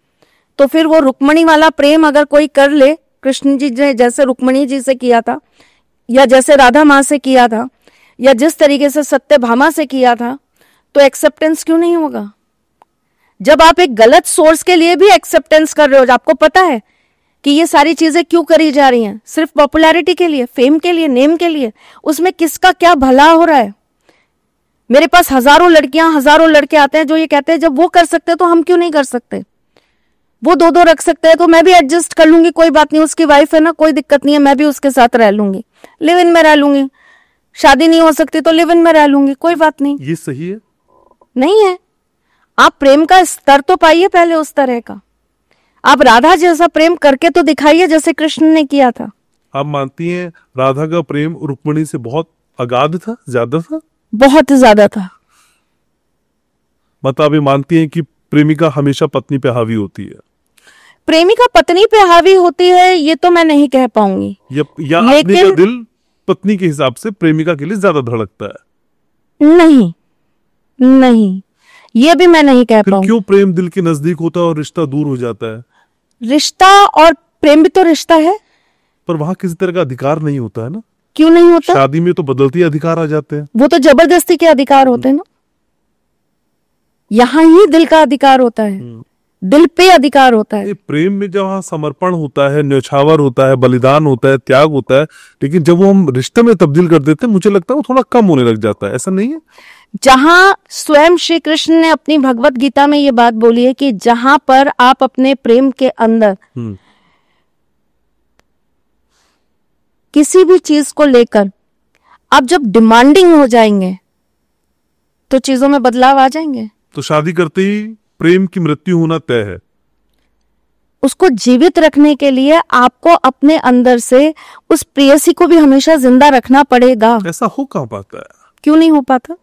तो फिर वो रुक्मणी वाला प्रेम अगर कोई कर ले, कृष्ण जी ने जैसे रुक्मणी जी से किया था, या जैसे राधा माँ से किया था, या जिस तरीके से सत्यभामा से किया था, तो एक्सेप्टेंस क्यों नहीं होगा? जब आप एक गलत सोर्स के लिए भी एक्सेप्टेंस कर रहे हो, आपको पता है कि ये सारी चीजें क्यों करी जा रही हैं, सिर्फ पॉपुलैरिटी के लिए, फेम के लिए, नेम के लिए, उसमें किसका क्या भला हो रहा है? मेरे पास हजारों लड़कियां, हजारों लड़के आते हैं जो ये कहते हैं जब वो कर सकते हैं तो हम क्यों नहीं कर सकते? वो 2-2 रख सकते हैं तो मैं भी एडजस्ट कर लूंगी, कोई बात नहीं, उसकी वाइफ है ना, कोई दिक्कत नहीं है, मैं भी उसके साथ रह लूंगी, लिव इन में रह लूंगी। शादी नहीं हो सकती तो लिव इन में रह लूंगी, कोई बात नहीं। ये सही है? नहीं है। आप प्रेम का स्तर तो पाइए पहले उस तरह का। आप राधा जैसा प्रेम करके तो दिखाइए जैसे कृष्ण ने किया था। आप मानती हैं राधा का प्रेम रुक्मणी से बहुत अगाध था, ज्यादा था? बहुत ज्यादा था। मतलब ये मानती हैं कि प्रेमिका हमेशा पत्नी पे हावी होती है? प्रेमिका पत्नी पे हावी होती है ये तो मैं नहीं कह पाऊंगी, या आदमी का दिल पत्नी के हिसाब से प्रेमिका के लिए ज्यादा धड़कता है? नहीं, नहीं, ये भी मैं नहीं कह पाऊंगी। क्यों प्रेम दिल के नजदीक होता है और रिश्ता दूर हो जाता है? रिश्ता और प्रेम भी तो रिश्ता है, पर वहां किसी तरह का अधिकार नहीं होता है ना? क्यों नहीं होता? शादी में तो बदलती अधिकार आ जाते हैं। वो तो जबरदस्ती के अधिकार होते हैं ना। यहाँ ही दिल का अधिकार होता है, दिल पे अधिकार होता है। प्रेम में जहाँ समर्पण होता है, न्यौछावर होता है, बलिदान होता है, त्याग होता है, लेकिन जब वो हम रिश्ते में तब्दील कर देते हैं, मुझे लगता है वो थोड़ा कम होने लग जाता है। ऐसा नहीं है? जहां स्वयं श्री कृष्ण ने अपनी भगवत गीता में ये बात बोली है कि जहां पर आप अपने प्रेम के अंदर किसी भी चीज को लेकर आप जब डिमांडिंग हो जाएंगे तो चीजों में बदलाव आ जाएंगे। तो शादी करते ही प्रेम की मृत्यु होना तय है। उसको जीवित रखने के लिए आपको अपने अंदर से उस प्रेयसी को भी हमेशा जिंदा रखना पड़ेगा। ऐसा हो कहाँ पाता है? क्यों नहीं हो पाता?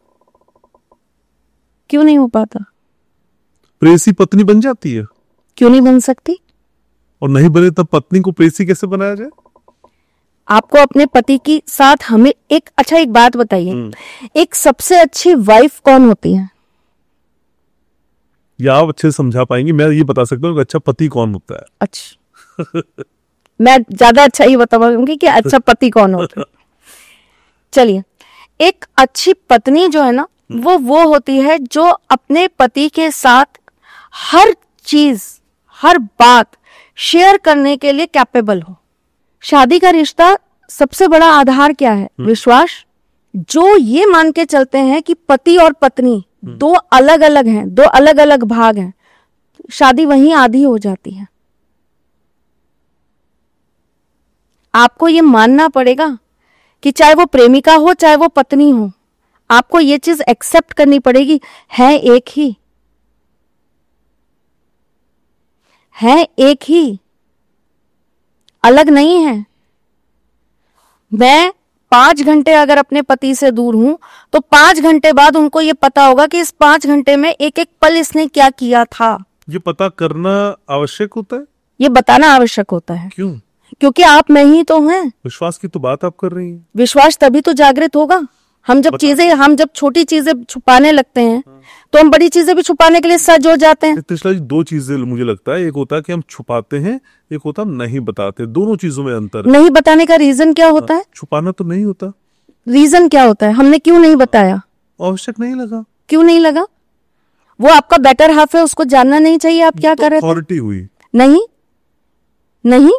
क्यों नहीं हो पाता? प्रेयसी पत्नी बन जाती है। क्यों नहीं बन सकती? और नहीं बने तब पत्नी को प्रेयसी कैसे बनाया जाए? आपको अपने पति की साथ हमें एक बात बताइए, एक सबसे अच्छी वाइफ कौन होती है? या आप अच्छे से समझा पाएंगे? मैं ये बता सकता हूँ कि अच्छा पति कौन होता है। अच्छा मैं ज्यादा अच्छा ही बता पाऊंगी कि अच्छा पति कौन होता है। चलिए, एक अच्छी पत्नी जो है ना, वो होती है जो अपने पति के साथ हर चीज, हर बात शेयर करने के लिए कैपेबल हो। शादी का रिश्ता सबसे बड़ा आधार क्या है? विश्वास। जो ये मान के चलते हैं कि पति और पत्नी दो अलग अलग हैं, दो अलग अलग भाग हैं, शादी वहीं आधी हो जाती है। आपको ये मानना पड़ेगा कि चाहे वो प्रेमिका हो चाहे वो पत्नी हो, आपको ये चीज एक्सेप्ट करनी पड़ेगी, है एक ही, है एक ही, अलग नहीं है। मैं 5 घंटे अगर अपने पति से दूर हूं तो 5 घंटे बाद उनको ये पता होगा कि इस 5 घंटे में एक एक पल इसने क्या किया था। ये पता करना आवश्यक होता है, ये बताना आवश्यक होता है। क्यों? क्योंकि आप में ही तो हैं। विश्वास की तो बात आप कर रही हैं। विश्वास तभी तो जागृत होगा। हम जब छोटी चीजें छुपाने लगते हैं तो हम बड़ी चीजें भी छुपाने के लिए सज हो जाते हैं। कृष्णा जी, 2 चीजें मुझे लगता है, एक होता है कि हम छुपाते हैं, एक होता है हम नहीं बताते। दोनों चीजों में अंतर है। नहीं बताने का रीजन क्या होता है? छुपाना तो नहीं होता। रीजन क्या होता है? हमने क्यों नहीं बताया? आवश्यक नहीं लगा। क्यों नहीं लगा? वो आपका बेटर हाफ है, उसको जानना नहीं चाहिए आप क्या कर रहे थे। अथॉरिटी हुई। नहीं,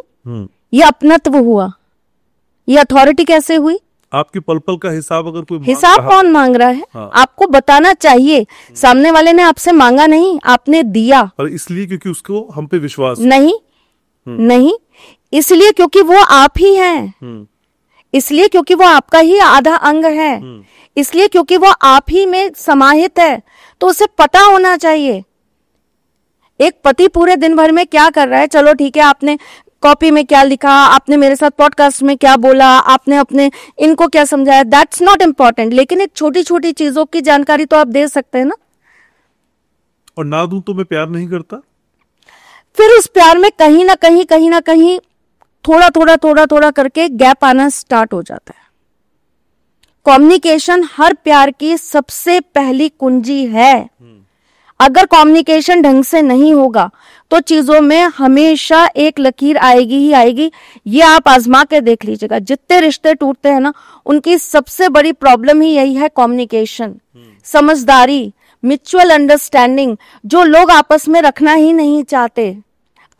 ये अपनत्व हुआ। ये अथॉरिटी कैसे हुई? आपके पल पल का हिसाब अगर कोई हिसाब कौन मांग रहा है? हाँ। आपको बताना चाहिए। सामने वाले ने आपसे मांगा नहीं, आपने दिया। और इसलिए क्योंकि उसको हम पे विश्वास नहीं, इसलिए क्योंकि वो आप ही हैं, इसलिए क्योंकि वो आपका ही आधा अंग है, इसलिए क्योंकि वो आप ही में समाहित है, तो उसे पता होना चाहिए एक पति पूरे दिन भर में क्या कर रहा है। चलो ठीक है, आपने कॉपी में क्या लिखा, आपने मेरे साथ पॉडकास्ट में क्या बोला, आपने अपने इनको क्या समझाया, दैट्स नॉट इम्पोर्टेंट, लेकिन एक छोटी छोटी चीजों की जानकारी तो आप दे सकते हैं ना। और ना दूं तो मैं प्यार नहीं करता। फिर उस प्यार में कहीं ना कहीं थोड़ा करके गैप आना स्टार्ट हो जाता है। कम्युनिकेशन हर प्यार की सबसे पहली कुंजी है। अगर कम्युनिकेशन ढंग से नहीं होगा तो चीजों में हमेशा एक लकीर आएगी ही आएगी। ये आप आजमा के देख लीजिएगा, जितने रिश्ते टूटते हैं ना, उनकी सबसे बड़ी प्रॉब्लम ही यही है, कम्युनिकेशन, समझदारी, म्यूचुअल अंडरस्टैंडिंग, जो लोग आपस में रखना ही नहीं चाहते।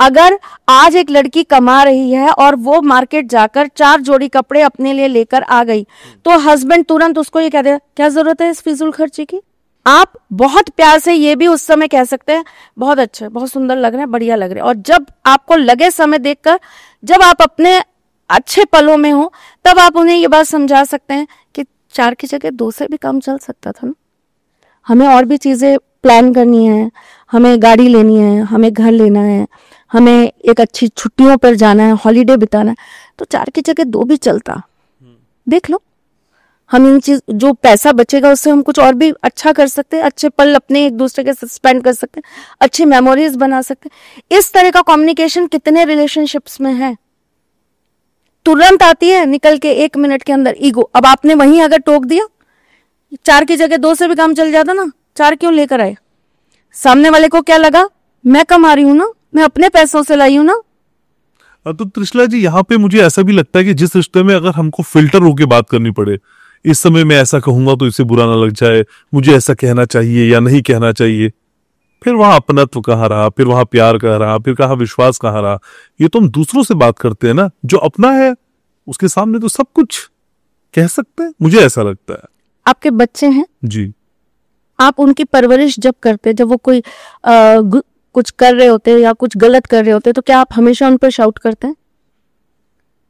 अगर आज एक लड़की कमा रही है और वो मार्केट जाकर 4 जोड़ी कपड़े अपने लिए लेकर आ गई, तो हस्बैंड तुरंत उसको ये कह देगा, क्या जरूरत है इस फिजूल खर्ची की। आप बहुत प्यार से ये भी उस समय कह सकते हैं, बहुत अच्छा, बहुत सुंदर लग रहा है, बढ़िया लग रहा है। और जब आपको लगे समय देखकर, जब आप अपने अच्छे पलों में हो, तब आप उन्हें ये बात समझा सकते हैं कि 4 की जगह 2 से भी कम चल सकता था ना। हमें और भी चीजें प्लान करनी है, हमें गाड़ी लेनी है, हमें घर लेना है, हमें एक अच्छी छुट्टियों पर जाना है, हॉलीडे बिताना है, तो 4 की जगह 2 भी चलता। देख लो, हम इन चीज, जो पैसा बचेगा उससे हम कुछ और भी अच्छा कर सकते हैं, अच्छे पल अपने एक दूसरे के साथ स्पेंड कर सकते हैं, अच्छी मेमोरीज बना सकते हैं। इस तरह का कम्युनिकेशन कितने रिलेशनशिप्स में है। तुरंत आती है निकल के 1 मिनट के अंदर ईगो। अब आपने वहीं अगर टोक दिया, 4 की जगह 2 से भी काम चल जाता ना, 4 क्यों लेकर आए। सामने वाले को क्या लगा, मैं कमा रही हूं ना, मैं अपने पैसों से लाई हूं ना। तो त्रिशला जी, यहाँ पे मुझे ऐसा भी लगता है कि जिस रिश्ते में अगर हमको फिल्टर होके बात करनी पड़े, इस समय मैं ऐसा कहूंगा तो इसे बुरा ना लग जाए, मुझे ऐसा कहना चाहिए या नहीं कहना चाहिए, फिर वहां अपनत्व कहाँ रहा, फिर वहां प्यार कहाँ रहा, फिर कहाँ विश्वास कहाँ रहा। ये तो हम दूसरों से बात करते हैं ना, जो अपना है उसके सामने तो सब कुछ कह सकते हैं, मुझे ऐसा लगता है। आपके बच्चे हैं जी, आप उनकी परवरिश जब करते, जब वो कोई कुछ कर रहे होते हैं या कुछ गलत कर रहे होते हैं, तो क्या आप हमेशा उन पर शाउट करते हैं,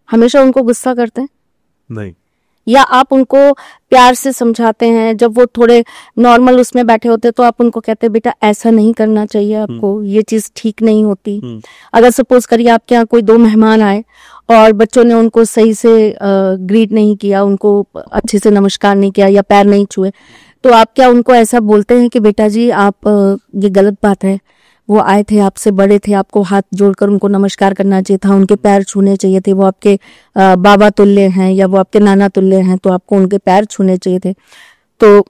हमेशा उनको गुस्सा करते हैं? नहीं। या आप उनको प्यार से समझाते हैं, जब वो थोड़े नॉर्मल उसमें बैठे होते तो आप उनको कहते हैं बेटा ऐसा नहीं करना चाहिए आपको, ये चीज ठीक नहीं होती। अगर सपोज करिए आपके यहाँ कोई 2 मेहमान आए और बच्चों ने उनको सही से ग्रीट नहीं किया, उनको अच्छे से नमस्कार नहीं किया या पैर नहीं छुए, तो आप क्या उनको ऐसा बोलते हैं कि बेटा जी आप ये गलत बात है, वो आए थे आपसे बड़े थे, आपको हाथ जोड़कर उनको नमस्कार करना चाहिए था, उनके पैर छूने चाहिए थे, वो आपके बाबा तुल्य हैं या वो आपके नाना तुल्य हैं, तो आपको उनके पैर छूने चाहिए थे। तो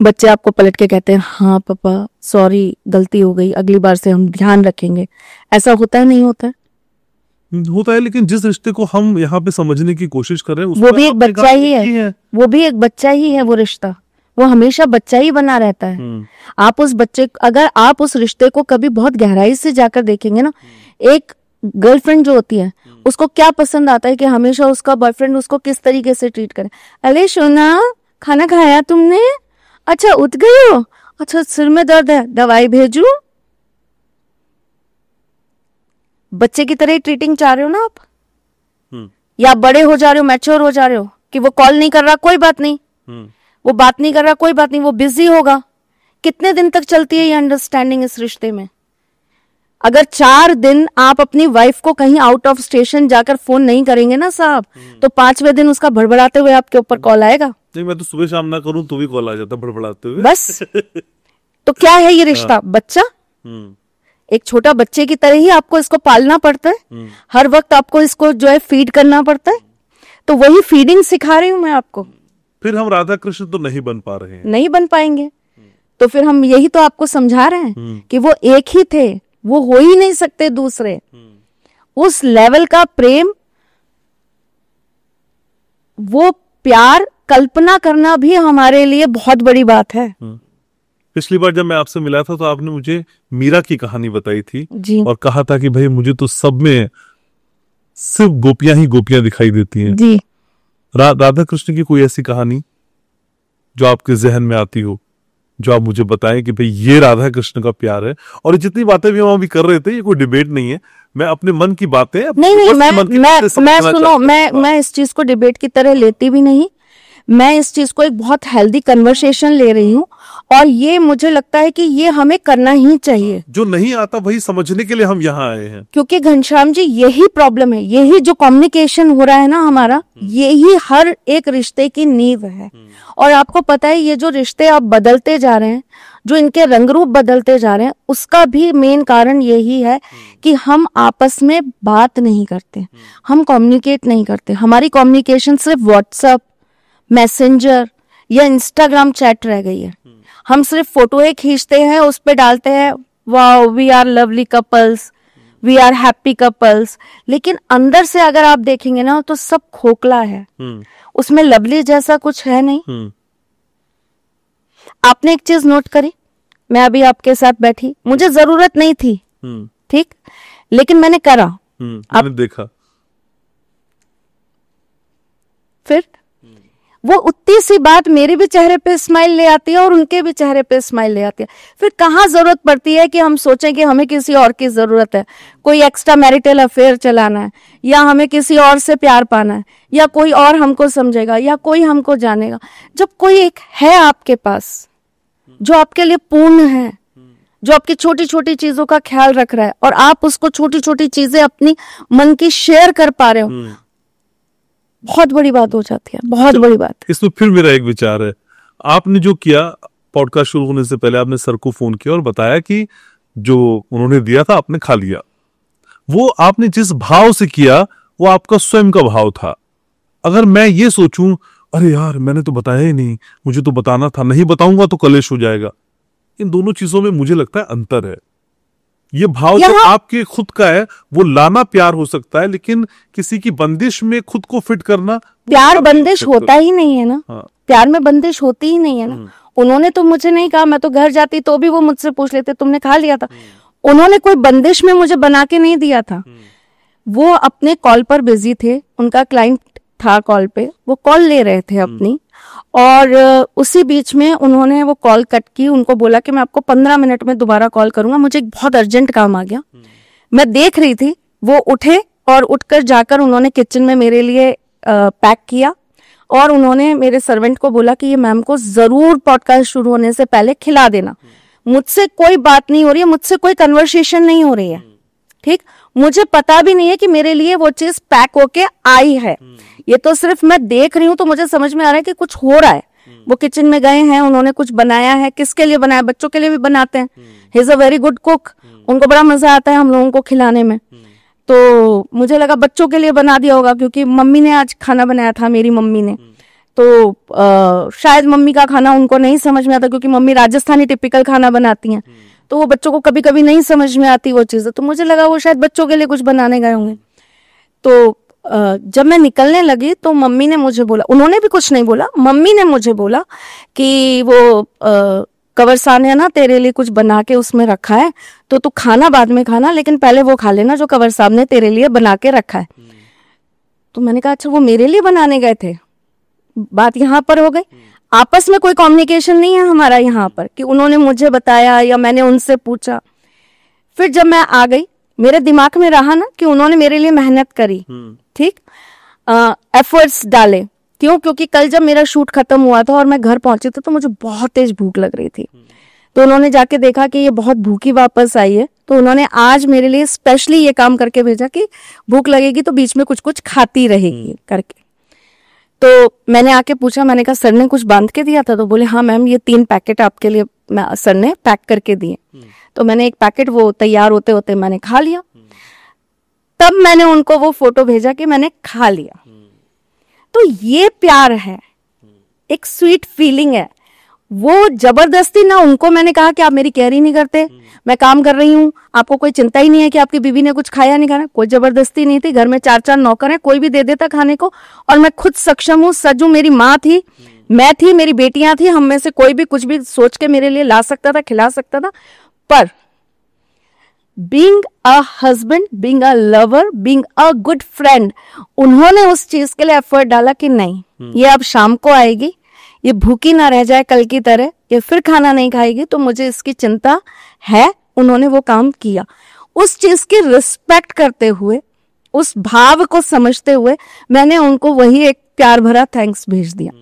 बच्चे आपको पलट के कहते हैं हाँ पापा सॉरी गलती हो गई, अगली बार से हम ध्यान रखेंगे। ऐसा होता है नहीं होता है? होता है, लेकिन जिस रिश्ते को हम यहाँ पे समझने की कोशिश कर रहे हैं वो भी एक बच्चा ही है, वो भी एक बच्चा ही है, वो रिश्ता वो हमेशा बच्चा ही बना रहता है। आप उस बच्चे, अगर आप उस रिश्ते को कभी बहुत गहराई से जाकर देखेंगे ना, एक गर्लफ्रेंड जो होती है उसको क्या पसंद आता है कि हमेशा उसका बॉयफ्रेंड उसको किस तरीके से ट्रीट करे। अरे सोना खाना खाया तुमने, अच्छा उठ गई हो, अच्छा सिर में दर्द है दवाई भेजू, बच्चे की तरह ही ट्रीटिंग चाह रहे हो ना आप, या बड़े हो जा रहे हो, मैच्योर हो जा रहे हो कि वो कॉल नहीं कर रहा कोई बात नहीं, वो बात नहीं कर रहा कोई बात नहीं, वो बिजी होगा। कितने दिन तक चलती है ये अंडरस्टैंडिंग इस रिश्ते में? अगर 4 दिन आप अपनी वाइफ को कहीं आउट ऑफ स्टेशन जाकर फोन नहीं करेंगे ना साहब, तो 5वें दिन उसका भड़बड़ाते हुए आपके ऊपर कॉल आएगा। नहीं, मैं तो सुबह शाम ना करूं तो भी कॉल आ जाता भड़बड़ाते हुए बस। तो क्या है ये रिश्ता? बच्चा, एक छोटा बच्चे की तरह ही आपको इसको पालना पड़ता है, हर वक्त आपको इसको जो है फीड करना पड़ता है। तो वही फीडिंग सिखा रही हूं मैं आपको। फिर हम राधा कृष्ण तो नहीं बन पा रहे हैं, नहीं बन पाएंगे, तो फिर हम यही तो आपको समझा रहे हैं कि वो एक ही थे, वो हो ही नहीं सकते दूसरे। उस लेवल का प्रेम, वो प्यार कल्पना करना भी हमारे लिए बहुत बड़ी बात है। पिछली बार जब मैं आपसे मिला था तो आपने मुझे मीरा की कहानी बताई थी जी। और कहा था कि भाई मुझे तो सब में सिर्फ गोपियां ही गोपियां दिखाई देती हैं जी। राधा कृष्ण की कोई ऐसी कहानी जो आपके जहन में आती हो, जो आप मुझे बताएं कि भाई ये राधा कृष्ण का प्यार है? और जितनी बातें भी हम अभी कर रहे थे ये कोई डिबेट नहीं है, मैं अपने मन की बातें नहीं, मैं सुनो, मैं इस चीज को डिबेट की तरह लेती भी नहीं, मैं इस चीज को एक बहुत हेल्दी कन्वर्सेशन ले रही हूँ, और ये मुझे लगता है कि ये हमें करना ही चाहिए। जो नहीं आता वही समझने के लिए हम यहाँ आए हैं, क्योंकि घनश्याम जी यही प्रॉब्लम है, यही जो कम्युनिकेशन हो रहा है ना हमारा, यही हर एक रिश्ते की नींव है। और आपको पता है ये जो रिश्ते अब बदलते जा रहे हैं, जो इनके रंग रूप बदलते जा रहे हैं, उसका भी मेन कारण यही है कि हम आपस में बात नहीं करते, हम कम्युनिकेट नहीं करते। हमारी कम्युनिकेशन सिर्फ व्हाट्सएप, मैसेंजर या इंस्टाग्राम चैट रह गई है। हम सिर्फ फोटो खींचते हैं, उस पे डालते हैं wow we are lovely couples, we are happy couples, लेकिन अंदर से अगर आप देखेंगे ना तो सब खोखला है, उसमें लवली जैसा कुछ है नहीं। आपने एक चीज नोट करी, मैं अभी आपके साथ बैठी, मुझे जरूरत नहीं थी, ठीक, लेकिन मैंने करा, आपने देखा, फिर वो उतनी सी बात मेरे भी चेहरे पे स्माइल ले आती है और उनके भी चेहरे पे स्माइल ले आती है। फिर कहाँ जरूरत पड़ती है कि हम सोचें कि हमें किसी और की जरूरत है, कोई एक्स्ट्रा मैरिटल अफेयर चलाना है, या हमें किसी और से प्यार पाना है, या कोई और हमको समझेगा, या कोई हमको जानेगा। जब कोई एक है आपके पास जो आपके लिए पूर्ण है, जो आपकी छोटी छोटी चीजों का ख्याल रख रहा है, और आप उसको छोटी छोटी चीजें अपनी मन की शेयर कर पा रहे हो, बहुत बड़ी बात हो जाती है, बहुत बड़ी बात। इसमें फिर मेरा एक विचार है, आपने जो किया पॉडकास्ट शुरू होने से पहले आपने सर को फोन किया और बताया कि जो उन्होंने दिया था आपने खा लिया। वो आपने जिस भाव से किया वो आपका स्वयं का भाव था। अगर मैं ये सोचूं अरे यार मैंने तो बताया ही नहीं, मुझे तो बताना था, नहीं बताऊंगा तो कलेश हो जाएगा, इन दोनों चीजों में मुझे लगता है अंतर है। ये भाव जो आपके खुद का है वो लाना प्यार हो सकता है, लेकिन किसी की बंदिश में खुद को फिट करना प्यार बंदिश होता ही नहीं है ना। हाँ। प्यार में बंदिश होती ही नहीं है ना। उन्होंने तो मुझे नहीं कहा, मैं तो घर जाती तो भी वो मुझसे पूछ लेते तुमने खा लिया था। उन्होंने कोई बंदिश में मुझे बना के नहीं दिया था। वो अपने कॉल पर बिजी थे, उनका क्लाइंट था कॉल पे, वो कॉल ले रहे थे अपनी, और उसी बीच में उन्होंने वो कॉल कट की। उनको बोला कि मैं आपको 15 मिनट में दोबारा कॉल करूंगा, मुझे एक बहुत अर्जेंट काम आ गया। मैं देख रही थी, वो उठे और उठकर जाकर उन्होंने किचन में मेरे लिए पैक किया, और उन्होंने मेरे सर्वेंट को बोला कि ये मैम को जरूर पॉडकास्ट शुरू होने से पहले खिला देना। मुझसे कोई बात नहीं हो रही है, मुझसे कोई कन्वर्सेशन नहीं हो रही है, ठीक, मुझे पता भी नहीं है कि मेरे लिए वो चीज पैक होके आई है, ये तो सिर्फ मैं देख रही हूँ तो मुझे समझ में आ रहा है कि कुछ हो रहा है। वो किचन में गए हैं, उन्होंने कुछ बनाया है, किसके लिए बनाया, बच्चों के लिए भी बनाते हैं, he is a very good cook, उनको बड़ा मजा आता है हम लोगों को खिलाने में। तो मुझे लगा बच्चों के लिए बना दिया होगा, क्योंकि मम्मी ने आज खाना बनाया था, मेरी मम्मी ने, तो शायद मम्मी का खाना उनको नहीं समझ में आता, क्योंकि मम्मी राजस्थानी टिपिकल खाना बनाती हैं, तो वो बच्चों को कभी कभी नहीं समझ में आती वो चीज़, तो मुझे लगा वो शायद बच्चों के लिए कुछ बनाने गए होंगे। तो जब मैं निकलने लगी तो मम्मी ने मुझे बोला, उन्होंने भी कुछ नहीं बोला, मम्मी ने मुझे बोला कि वो कवरसान है ना, तेरे लिए कुछ बना के उसमें रखा है, तो तू खाना बाद में खाना, लेकिन पहले वो खा लेना जो कवर साहब ने तेरे लिए बना के रखा है। तो मैंने कहा अच्छा वो मेरे लिए बनाने गए थे, बात यहाँ पर हो गई। आपस में कोई कम्युनिकेशन नहीं है हमारा यहाँ पर कि उन्होंने मुझे बताया या मैंने उनसे पूछा। फिर जब मैं आ गई, मेरे दिमाग में रहा ना कि उन्होंने मेरे लिए मेहनत करी, ठीक, एफर्ट्स डाले, क्यों, क्योंकि कल जब मेरा शूट खत्म हुआ था और मैं घर पहुंची थी तो मुझे बहुत तेज भूख लग रही थी, तो उन्होंने जाके देखा कि ये बहुत भूखी वापस आई है, तो उन्होंने आज मेरे लिए स्पेशली ये काम करके भेजा कि भूख लगेगी तो बीच में कुछ कुछ खाती रहेगी करके। तो मैंने आके पूछा, मैंने कहा सर ने कुछ बांध के दिया था, तो बोले हाँ मैम ये 3 पैकेट आपके लिए सर ने पैक करके दिए। तो मैंने एक पैकेट वो तैयार होते होते मैंने खा लिया, तब मैंने उनको वो फोटो भेजा कि मैंने खा लिया। तो ये प्यार है, एक स्वीट फीलिंग है, वो जबरदस्ती ना उनको मैंने कहा कि आप मेरी केयर ही नहीं करते, मैं काम कर रही हूँ, आपको कोई चिंता ही नहीं है कि आपकी बीवी ने कुछ खाया नहीं खाना, कोई जबरदस्ती नहीं थी। घर में 4-4 नौकर हैं, कोई भी दे देता खाने को, और मैं खुद सक्षम हूँ, सजू, मेरी माँ थी, मैं थी, मेरी बेटियां थी, हम में से कोई भी कुछ भी सोच के मेरे लिए ला सकता था, खिला सकता था। पर being a husband, being a lover, being a good friend, उन्होंने उस चीज के लिए एफर्ट डाला कि नहीं ये अब शाम को आएगी, ये भूखी ना रह जाए कल की तरह, ये फिर खाना नहीं खाएगी, तो मुझे इसकी चिंता है। उन्होंने वो काम किया, उस चीज की रिस्पेक्ट करते हुए, उस भाव को समझते हुए मैंने उनको वही एक प्यार भरा थैंक्स भेज दिया।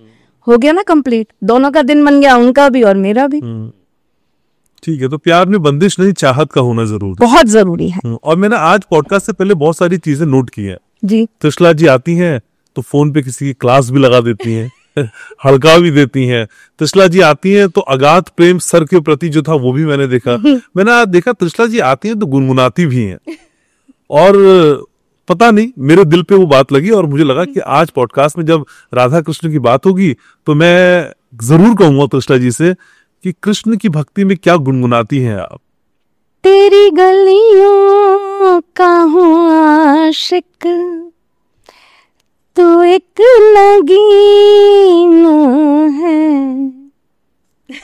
हो गया ना कंप्लीट, दोनों का दिन बन गया, उनका भी और मेरा भी। ठीक है, तो प्यार में बंदिश नहीं, चाहत का होना जरूरी, बहुत जरूरी है। और मैंने आज पॉडकास्ट से पहले बहुत सारी चीजें नोट की हैं जी। त्रिशला जी आती हैं तो फोन पे किसी की क्लास भी लगा देती हैं, हड़का भी देती हैं। त्रिशला जी आती हैं तो अगाध प्रेम सर के प्रति जो था वो भी मैंने देखा। मैंने आज देखा त्रिशला जी आती हैं तो गुनगुनाती भी हैं, और पता नहीं मेरे दिल पे वो बात लगी, और मुझे लगा कि आज पॉडकास्ट में जब राधा कृष्ण की बात होगी तो मैं जरूर कहूंगा त्रिशला जी से कि कृष्ण की भक्ति में क्या गुनगुनाती हैं आप। तेरी गलियों का हूँ आशिक, तू एक नगीना है।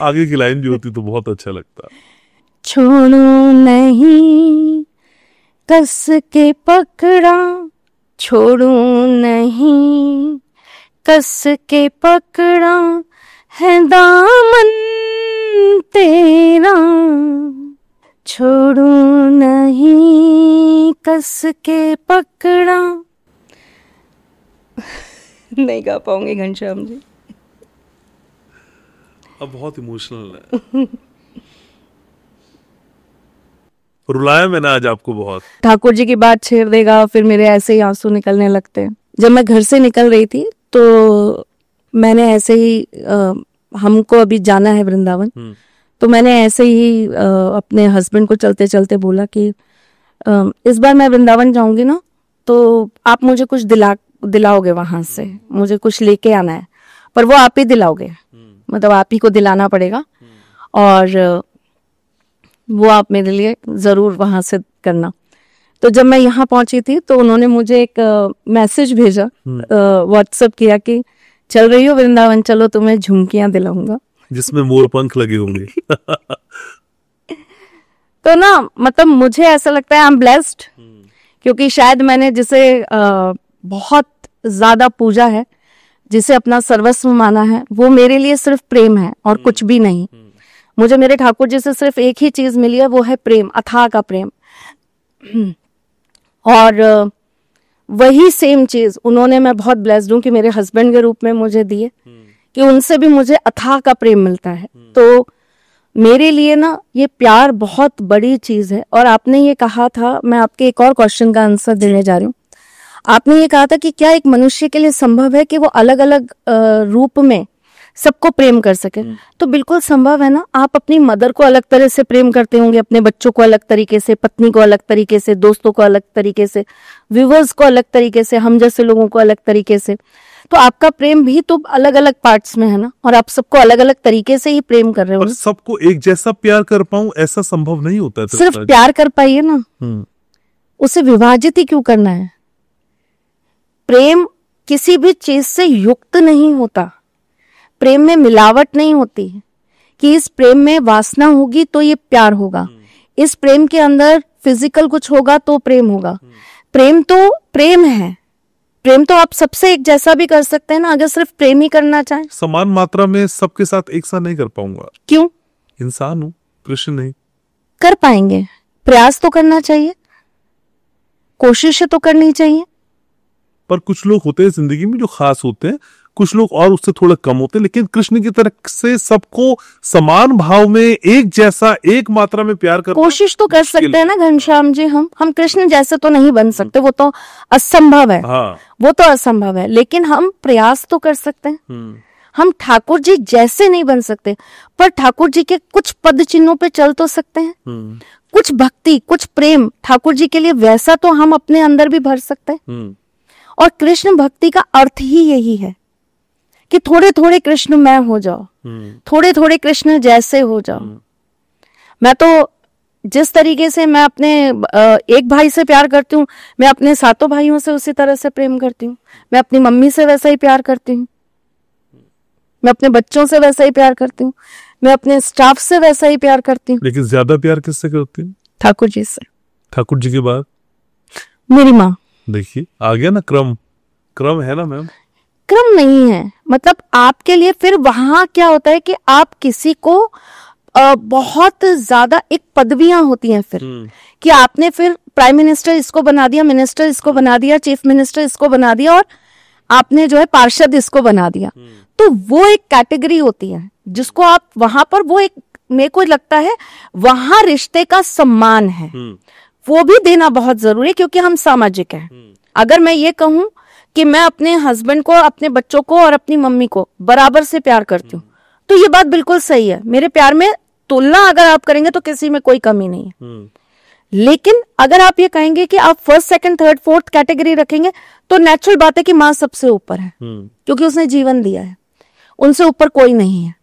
आगे की लाइन भी होती तो बहुत अच्छा लगता। छोड़ू नहीं कस के पकड़ा, छोड़ू नहीं कस के पकड़ा, है दामन तेरा, छोड़ू नहीं कस के पकड़ा। नहीं गा पाऊंगी घनश्याम जी, अब बहुत इमोशनल है। रुलाया मैंने आज आपको बहुत। ठाकुर जी की बात छेड़ देगा फिर मेरे ऐसे ही आंसू निकलने लगते हैं। जब मैं घर से निकल रही थी तो मैंने ऐसे ही हमको अभी जाना है वृंदावन, तो मैंने ऐसे ही अपने हस्बैंड को चलते चलते बोला कि इस बार मैं वृंदावन जाऊंगी ना तो आप मुझे कुछ दिलाओगे वहां से, मुझे कुछ लेके आना है, पर वो आप ही दिलाओगे, मतलब आप ही को दिलाना पड़ेगा, और वो आप मेरे लिए जरूर वहां से करना। तो जब मैं यहाँ पहुंची थी तो उन्होंने मुझे एक मैसेज भेजा, व्हाट्सएप किया कि चल रही हो वृंदावन, चलो तुम्हें झुमकियां दिलाऊंगा जिसमें मोर पंख लगे होंगे। तो ना मतलब मुझे ऐसा लगता है आई एम ब्लेस्ड, क्योंकि शायद मैंने जिसे बहुत ज्यादा पूजा है, जिसे अपना सर्वस्व माना है, वो मेरे लिए सिर्फ प्रेम है और कुछ भी नहीं। मुझे मेरे ठाकुर जी से सिर्फ एक ही चीज मिली है, वो है प्रेम, अथाह का प्रेम। और वही सेम चीज उन्होंने, मैं बहुत ब्लेस्ड हूँ कि मेरे हस्बैंड के रूप में मुझे दिए, कि उनसे भी मुझे अथाह का प्रेम मिलता है। तो मेरे लिए ना ये प्यार बहुत बड़ी चीज है। और आपने ये कहा था, मैं आपके एक और क्वेश्चन का आंसर देने जा रही हूँ। आपने ये कहा था कि क्या एक मनुष्य के लिए संभव है कि वो अलग अलग रूप में सबको प्रेम कर सके? तो बिल्कुल संभव है ना। आप अपनी मदर को अलग तरह से प्रेम करते होंगे, अपने बच्चों को अलग तरीके से, पत्नी को अलग तरीके से, दोस्तों को अलग तरीके से, व्यूअर्स को अलग तरीके से, हम जैसे लोगों को अलग तरीके से। तो आपका प्रेम भी तो अलग अलग पार्ट्स में है ना, और आप सबको अलग अलग तरीके से ही प्रेम कर रहे हो। और सबको एक जैसा प्यार कर पाऊं ऐसा संभव नहीं होता है। सिर्फ प्यार कर पाइए ना, उसे विभाजित ही क्यों करना है? प्रेम किसी भी चीज से युक्त नहीं होता, प्रेम में मिलावट नहीं होती है कि इस प्रेम में वासना होगी तो ये प्यार होगा, इस प्रेम के अंदर फिजिकल कुछ होगा तो प्रेम होगा। प्रेम तो प्रेम है। प्रेम तो आप सबसे एक जैसा भी कर सकते हैं ना, अगर सिर्फ प्रेम ही करना चाहें। समान मात्रा में सबके साथ एक साथ नहीं कर पाऊंगा। क्यों? इंसान हूं, कृष्ण नहीं। कर पाएंगे, प्रयास तो करना चाहिए, कोशिशें तो करनी चाहिए। पर कुछ लोग होते हैं जिंदगी में जो खास होते हैं, कुछ लोग और उससे थोड़ा कम होते हैं, लेकिन कृष्ण की तरफ से सबको समान भाव में एक जैसा एक मात्रा में प्यार कर कोशिश तो कर सकते हैं ना घनश्याम जी। हम कृष्ण जैसे तो नहीं बन सकते, वो तो असंभव है। हाँ। वो तो असंभव है, लेकिन हम प्रयास तो कर सकते हैं। हम ठाकुर जी जैसे नहीं बन सकते, पर ठाकुर जी के कुछ पद चिन्हों पे चल तो सकते हैं। कुछ भक्ति, कुछ प्रेम ठाकुर जी के लिए वैसा तो हम अपने अंदर भी भर सकते हैं। और कृष्ण भक्ति का अर्थ ही यही है कि थोड़े थोड़े कृष्ण मैं हो जाओ, थोड़े थोड़े कृष्ण जैसे हो जाओ। मैं तो जिस तरीके से मैं अपने एक भाई से प्यार करती हूँ, मैं अपने सातों भाइयों से उसी तरह से प्रेम करती हूँ। मैं अपनी मम्मी से वैसा ही प्यार करती हूँ, मैं अपने बच्चों से वैसा ही प्यार करती हूँ, मैं अपने स्टाफ से वैसा ही प्यार करती हूँ। लेकिन ज्यादा प्यार किससे करती हूँ? ठाकुर जी से। ठाकुर जी के बाद मेरी माँ। देखिए आ गया ना, क्रम है ना मैम। क्रम नहीं है, मतलब आपके लिए फिर वहां क्या होता है कि आप किसी को बहुत ज्यादा एक पदवियां होती हैं फिर, कि आपने फिर प्राइम मिनिस्टर इसको बना दिया, मिनिस्टर इसको बना दिया, चीफ मिनिस्टर इसको बना दिया, और आपने जो है पार्षद इसको बना दिया। तो वो एक कैटेगरी होती है जिसको आप वहां पर, वो एक मेरे को लगता है वहां रिश्ते का सम्मान है, वो भी देना बहुत जरूरी है, क्योंकि हम सामाजिक हैं। अगर मैं ये कहूं कि मैं अपने हस्बैंड को, अपने बच्चों को और अपनी मम्मी को बराबर से प्यार करती हूँ, तो ये बात बिल्कुल सही है। मेरे प्यार में तुलना अगर आप करेंगे तो किसी में कोई कमी नहीं है। लेकिन अगर आप ये कहेंगे कि आप first, second, third, fourth category रखेंगे, तो नेचुरल बात है कि माँ सबसे ऊपर है, क्योंकि उसने जीवन दिया है, उनसे ऊपर कोई नहीं है।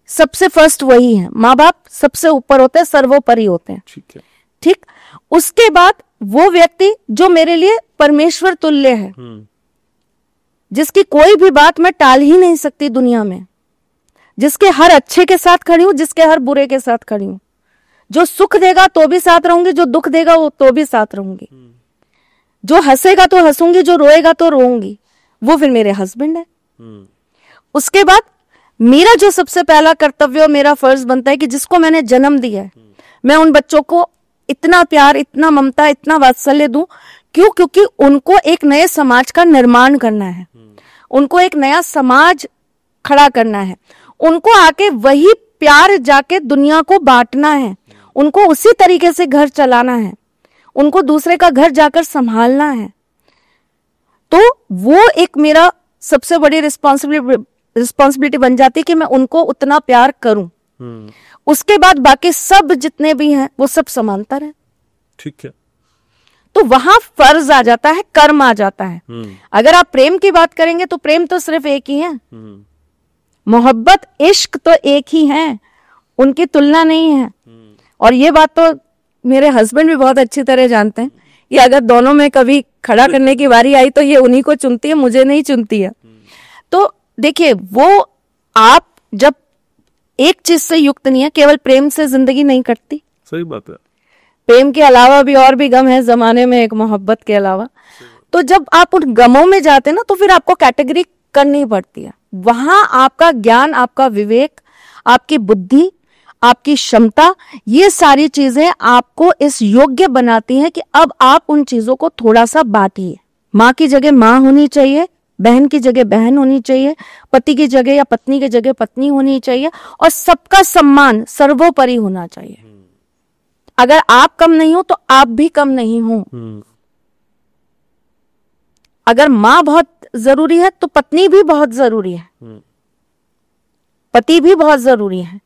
सबसे फर्स्ट वही है, माँ बाप सबसे ऊपर होते हैं, सर्वोपरि होते हैं। ठीक। उसके बाद वो व्यक्ति जो मेरे लिए परमेश्वर तुल्य है, जिसकी कोई भी बात मैं टाल ही नहीं सकती दुनिया में, जिसके हर अच्छे के साथ खड़ी हूं, जिसके हर बुरे के साथ खड़ी हूं, जो सुख देगा तो भी साथ रहूंगी, जो दुख देगा वो तो भी साथ रहूंगी, जो हंसेगा तो हंसूंगी, जो रोएगा तो रोऊंगी, वो फिर मेरे हस्बैंड है। उसके बाद मेरा जो सबसे पहला कर्तव्य और मेरा फर्ज बनता है कि जिसको मैंने जन्म दिया है, मैं उन बच्चों को इतना प्यार, इतना ममता, इतना वात्सल्य दूं। क्यों? क्योंकि उनको एक नए समाज का निर्माण करना है, उनको एक नया समाज खड़ा करना है, उनको आके वही प्यार जाके दुनिया को बांटना है, उनको उसी तरीके से घर चलाना है, उनको दूसरे का घर जाकर संभालना है। तो वो एक मेरा सबसे बड़ी रिस्पॉन्सिबिलिटी बन जाती है कि मैं उनको उतना प्यार करूं। उसके बाद बाकी सब जितने भी हैं वो सब समांतर है। ठीक है। तो वहां फर्ज आ जाता है, कर्म आ जाता है। अगर आप प्रेम की बात करेंगे तो प्रेम तो सिर्फ एक ही है, मोहब्बत, इश्क तो एक ही है, उनकी तुलना नहीं है। और ये बात तो मेरे हस्बैंड भी बहुत अच्छी तरह जानते हैं कि अगर दोनों में कभी खड़ा करने की बारी आई तो ये उन्हीं को चुनती है, मुझे नहीं चुनती है। तो देखिए, वो आप जब एक चीज से युक्त नहीं है, केवल प्रेम से जिंदगी नहीं कटती। सही बात है। प्रेम के अलावा भी और भी गम है जमाने में, एक मोहब्बत के अलावा। तो जब आप उन गमों में जाते हैं ना, तो फिर आपको कैटेगरी करनी पड़ती है। वहां आपका ज्ञान, आपका विवेक, आपकी बुद्धि, आपकी क्षमता, ये सारी चीजें आपको इस योग्य बनाती हैं कि अब आप उन चीजों को थोड़ा सा बांटिए। माँ की जगह माँ होनी चाहिए, बहन की जगह बहन होनी चाहिए, पति की जगह या पत्नी की जगह पत्नी होनी चाहिए, और सबका सम्मान सर्वोपरि होना चाहिए। अगर आप कम नहीं हो तो आप भी कम नहीं हो। अगर माँ बहुत जरूरी है तो पत्नी भी बहुत जरूरी है, पति भी बहुत जरूरी है।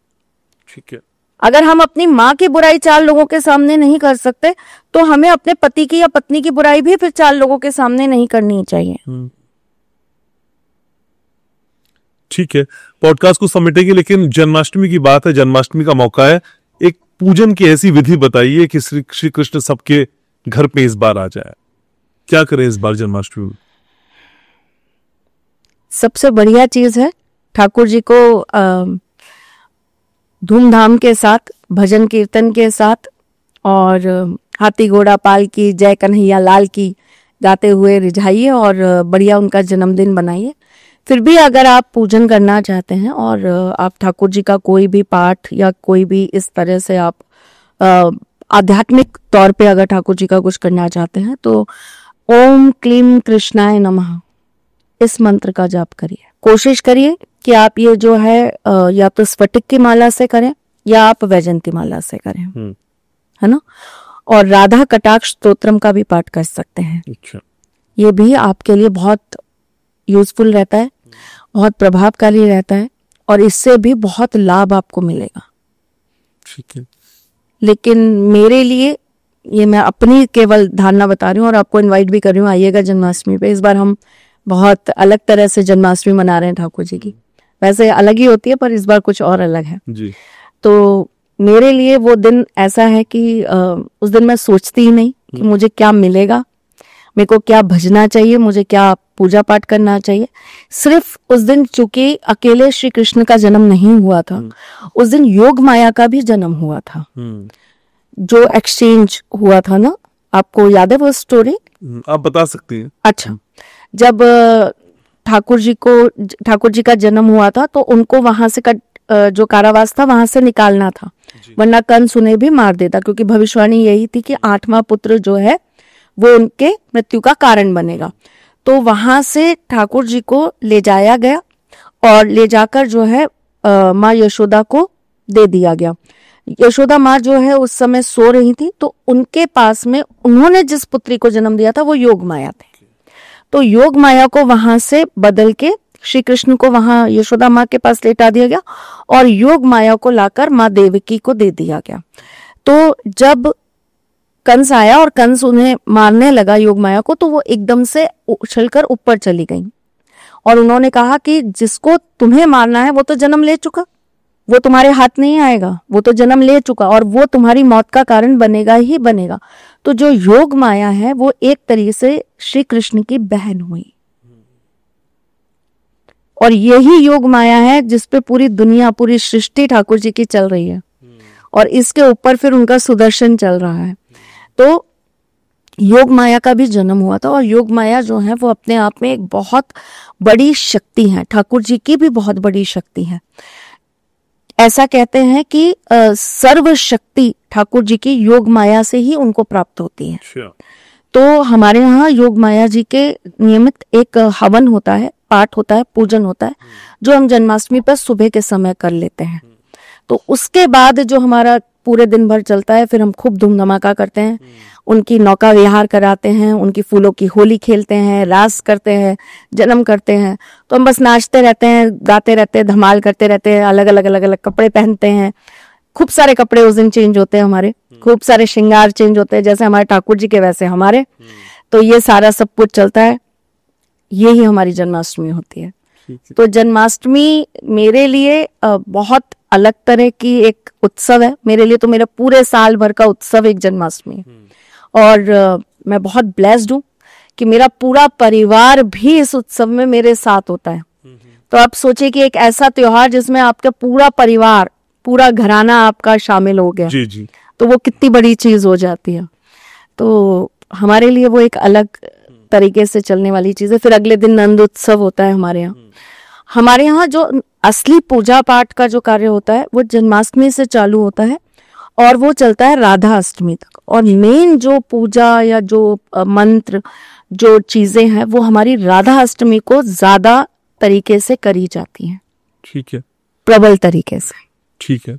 ठीक है। अगर हम अपनी माँ की बुराई 4 लोगों के सामने नहीं कर सकते तो हमें अपने पति की या पत्नी की बुराई भी फिर 4 लोगों के सामने नहीं करनी चाहिए। ठीक है, पॉडकास्ट को समेटेंगे, लेकिन जन्माष्टमी की बात है, जन्माष्टमी का मौका है, एक पूजन की ऐसी विधि बताइए कि श्री कृष्ण सबके घर पे इस बार आ जाए। क्या करें इस बार जन्माष्टमी में? सबसे बढ़िया चीज है ठाकुर जी को धूमधाम के साथ, भजन कीर्तन के साथ और हाथी घोड़ा पाल की, जय कन्हैया लाल की गाते हुए रिझाइए और बढ़िया उनका जन्मदिन बनाइए। फिर भी अगर आप पूजन करना चाहते हैं और आप ठाकुर जी का कोई भी पाठ या कोई भी इस तरह से आप आध्यात्मिक तौर पे अगर ठाकुर जी का कुछ करना चाहते हैं तो ओम क्लीम कृष्णाय नमः इस मंत्र का जाप करिए। कोशिश करिए कि आप ये जो है या तो स्फटिक की माला से करें या आप वैजंती माला से करें, है ना। और राधा कटाक्ष स्तोत्रम का भी पाठ कर सकते हैं। अच्छा। ये भी आपके लिए बहुत यूजफुल रहता है, बहुत प्रभावकारी रहता है और इससे भी बहुत लाभ आपको मिलेगा। ठीक है। लेकिन मेरे लिए ये मैं अपनी केवल धारणा बता रही हूँ और आपको इनवाइट भी कर रही हूँ, आइएगा जन्माष्टमी पे। इस बार हम बहुत अलग तरह से जन्माष्टमी मना रहे हैं ठाकुर जी की। वैसे अलग ही होती है पर इस बार कुछ और अलग है जी। तो मेरे लिए वो दिन ऐसा है कि उस दिन मैं सोचती ही नहीं कि मुझे क्या मिलेगा, मेरे को क्या भजना चाहिए, मुझे क्या पूजा पाठ करना चाहिए। सिर्फ उस दिन चूंकि अकेले श्री कृष्ण का जन्म नहीं हुआ था, उस दिन योग माया का भी जन्म हुआ था। जो एक्सचेंज हुआ था ना, आपको याद है वो स्टोरी? आप बता सकती हैं। अच्छा, जब ठाकुर जी का जन्म हुआ था तो उनको वहां से जो कारावास था वहां से निकालना था, वरना कंस उन्हें भी मार देता, क्योंकि भविष्यवाणी यही थी कि 8वां पुत्र जो है वो उनके मृत्यु का कारण बनेगा। तो वहां से ठाकुर जी को ले जाया गया और ले जाकर जो है माँ यशोदा को दे दिया गया। यशोदा माँ जो है उस समय सो रही थी, तो उनके पास में उन्होंने जिस पुत्री को जन्म दिया था वो योग माया थे। तो योग माया को वहां से बदल के श्री कृष्ण को वहां यशोदा माँ के पास लेटा दिया गया और योग माया को लाकर माँ देवकी को दे दिया गया। तो जब कंस आया और कंस उन्हें मारने लगा योग माया को, तो वो एकदम से उछलकर ऊपर चली गई और उन्होंने कहा कि जिसको तुम्हें मारना है वो तो जन्म ले चुका, वो तुम्हारे हाथ नहीं आएगा, वो तो जन्म ले चुका और वो तुम्हारी मौत का कारण बनेगा ही बनेगा। तो जो योग माया है वो एक तरीके से श्री कृष्ण की बहन हुई और यही योग माया है जिसपे पूरी दुनिया, पूरी सृष्टि ठाकुर जी की चल रही है और इसके ऊपर फिर उनका सुदर्शन चल रहा है। तो योग माया का भी जन्म हुआ था और योग माया जो है वो अपने आप में एक बहुत बड़ी शक्ति है, ठाकुर जी की भी बहुत बड़ी शक्ति है। ऐसा कहते हैं कि सर्व शक्ति ठाकुर जी की योग माया से ही उनको प्राप्त होती है। तो हमारे यहाँ योग माया जी के नियमित एक हवन होता है, पाठ होता है, पूजन होता है, जो हम जन्माष्टमी पर सुबह के समय कर लेते हैं। तो उसके बाद जो हमारा पूरे दिन भर चलता है, फिर हम खूब धूम धमाका करते हैं, उनकी नौका विहार कराते हैं, उनकी फूलों की होली खेलते हैं, रास करते हैं, जन्म करते हैं। तो हम बस नाचते रहते हैं, गाते रहते हैं, धमाल करते रहते हैं, अलग अलग कपड़े पहनते हैं। खूब सारे कपड़े उस दिन चेंज होते हैं हमारे, खूब सारे श्रृंगार चेंज होते हैं, जैसे हमारे ठाकुर जी के वैसे हमारे। तो ये सारा सब कुछ चलता है, यही हमारी जन्माष्टमी होती है। तो जन्माष्टमी मेरे लिए बहुत अलग तरह की एक उत्सव है। मेरे लिए तो मेरा पूरे साल भर का उत्सव एक जन्माष्टमी है और मैं बहुत ब्लेस्ड हूँ कि मेरा पूरा परिवार भी इस उत्सव में मेरे साथ होता है। तो आप सोचिए कि एक ऐसा त्योहार जिसमें आपका पूरा परिवार, पूरा घराना आपका शामिल हो गया, जी जी, तो वो कितनी बड़ी चीज हो जाती है। तो हमारे लिए वो एक अलग तरीके से चलने वाली चीज है। फिर अगले दिन नंद उत्सव होता है हमारे यहाँ। हमारे यहाँ जो असली पूजा पाठ का जो कार्य होता है वो जन्माष्टमी से चालू होता है और वो चलता है राधा अष्टमी तक। और मेन जो पूजा या जो मंत्र जो चीजें हैं वो हमारी राधा अष्टमी को ज्यादा तरीके से करी जाती हैं। ठीक है, प्रबल तरीके से। ठीक है।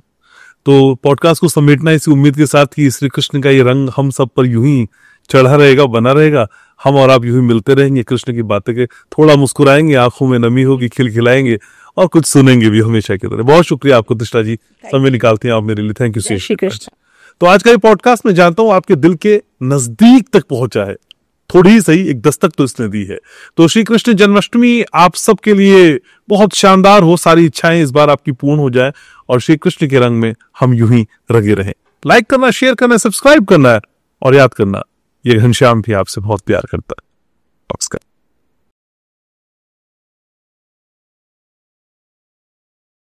तो पॉडकास्ट को समेटना इसी उम्मीद के साथ कि श्री कृष्ण का ये रंग हम सब पर यूं ही चढ़ा रहेगा, बना रहेगा। हम और आप यूं ही मिलते रहेंगे, कृष्ण की बातें के थोड़ा मुस्कुराएंगे, आंखों में नमी होगी, खिलखिलाएंगे और कुछ सुनेंगे भी हमेशा की तरह। बहुत शुक्रिया आपको तिष्ठा जी, समय निकालते हैं आप मेरे लिए। थैंक यू जय श्री कृष्ण। तो आज का ये पॉडकास्ट मैं जानता हूं आपके दिल के नजदीक तक पहुंचा है, थोड़ी ही सही, एक दस्तक तो इसने दी है। तो श्री कृष्ण जन्माष्टमी आप सबके लिए बहुत शानदार हो, सारी इच्छाएं इस बार आपकी पूर्ण हो जाए और श्री कृष्ण के रंग में हम यूं ही रंगे रहें। लाइक करना, शेयर करना, सब्सक्राइब करना है और याद करना ये घनश्याम भी आपसे बहुत प्यार करता है। नमस्कार।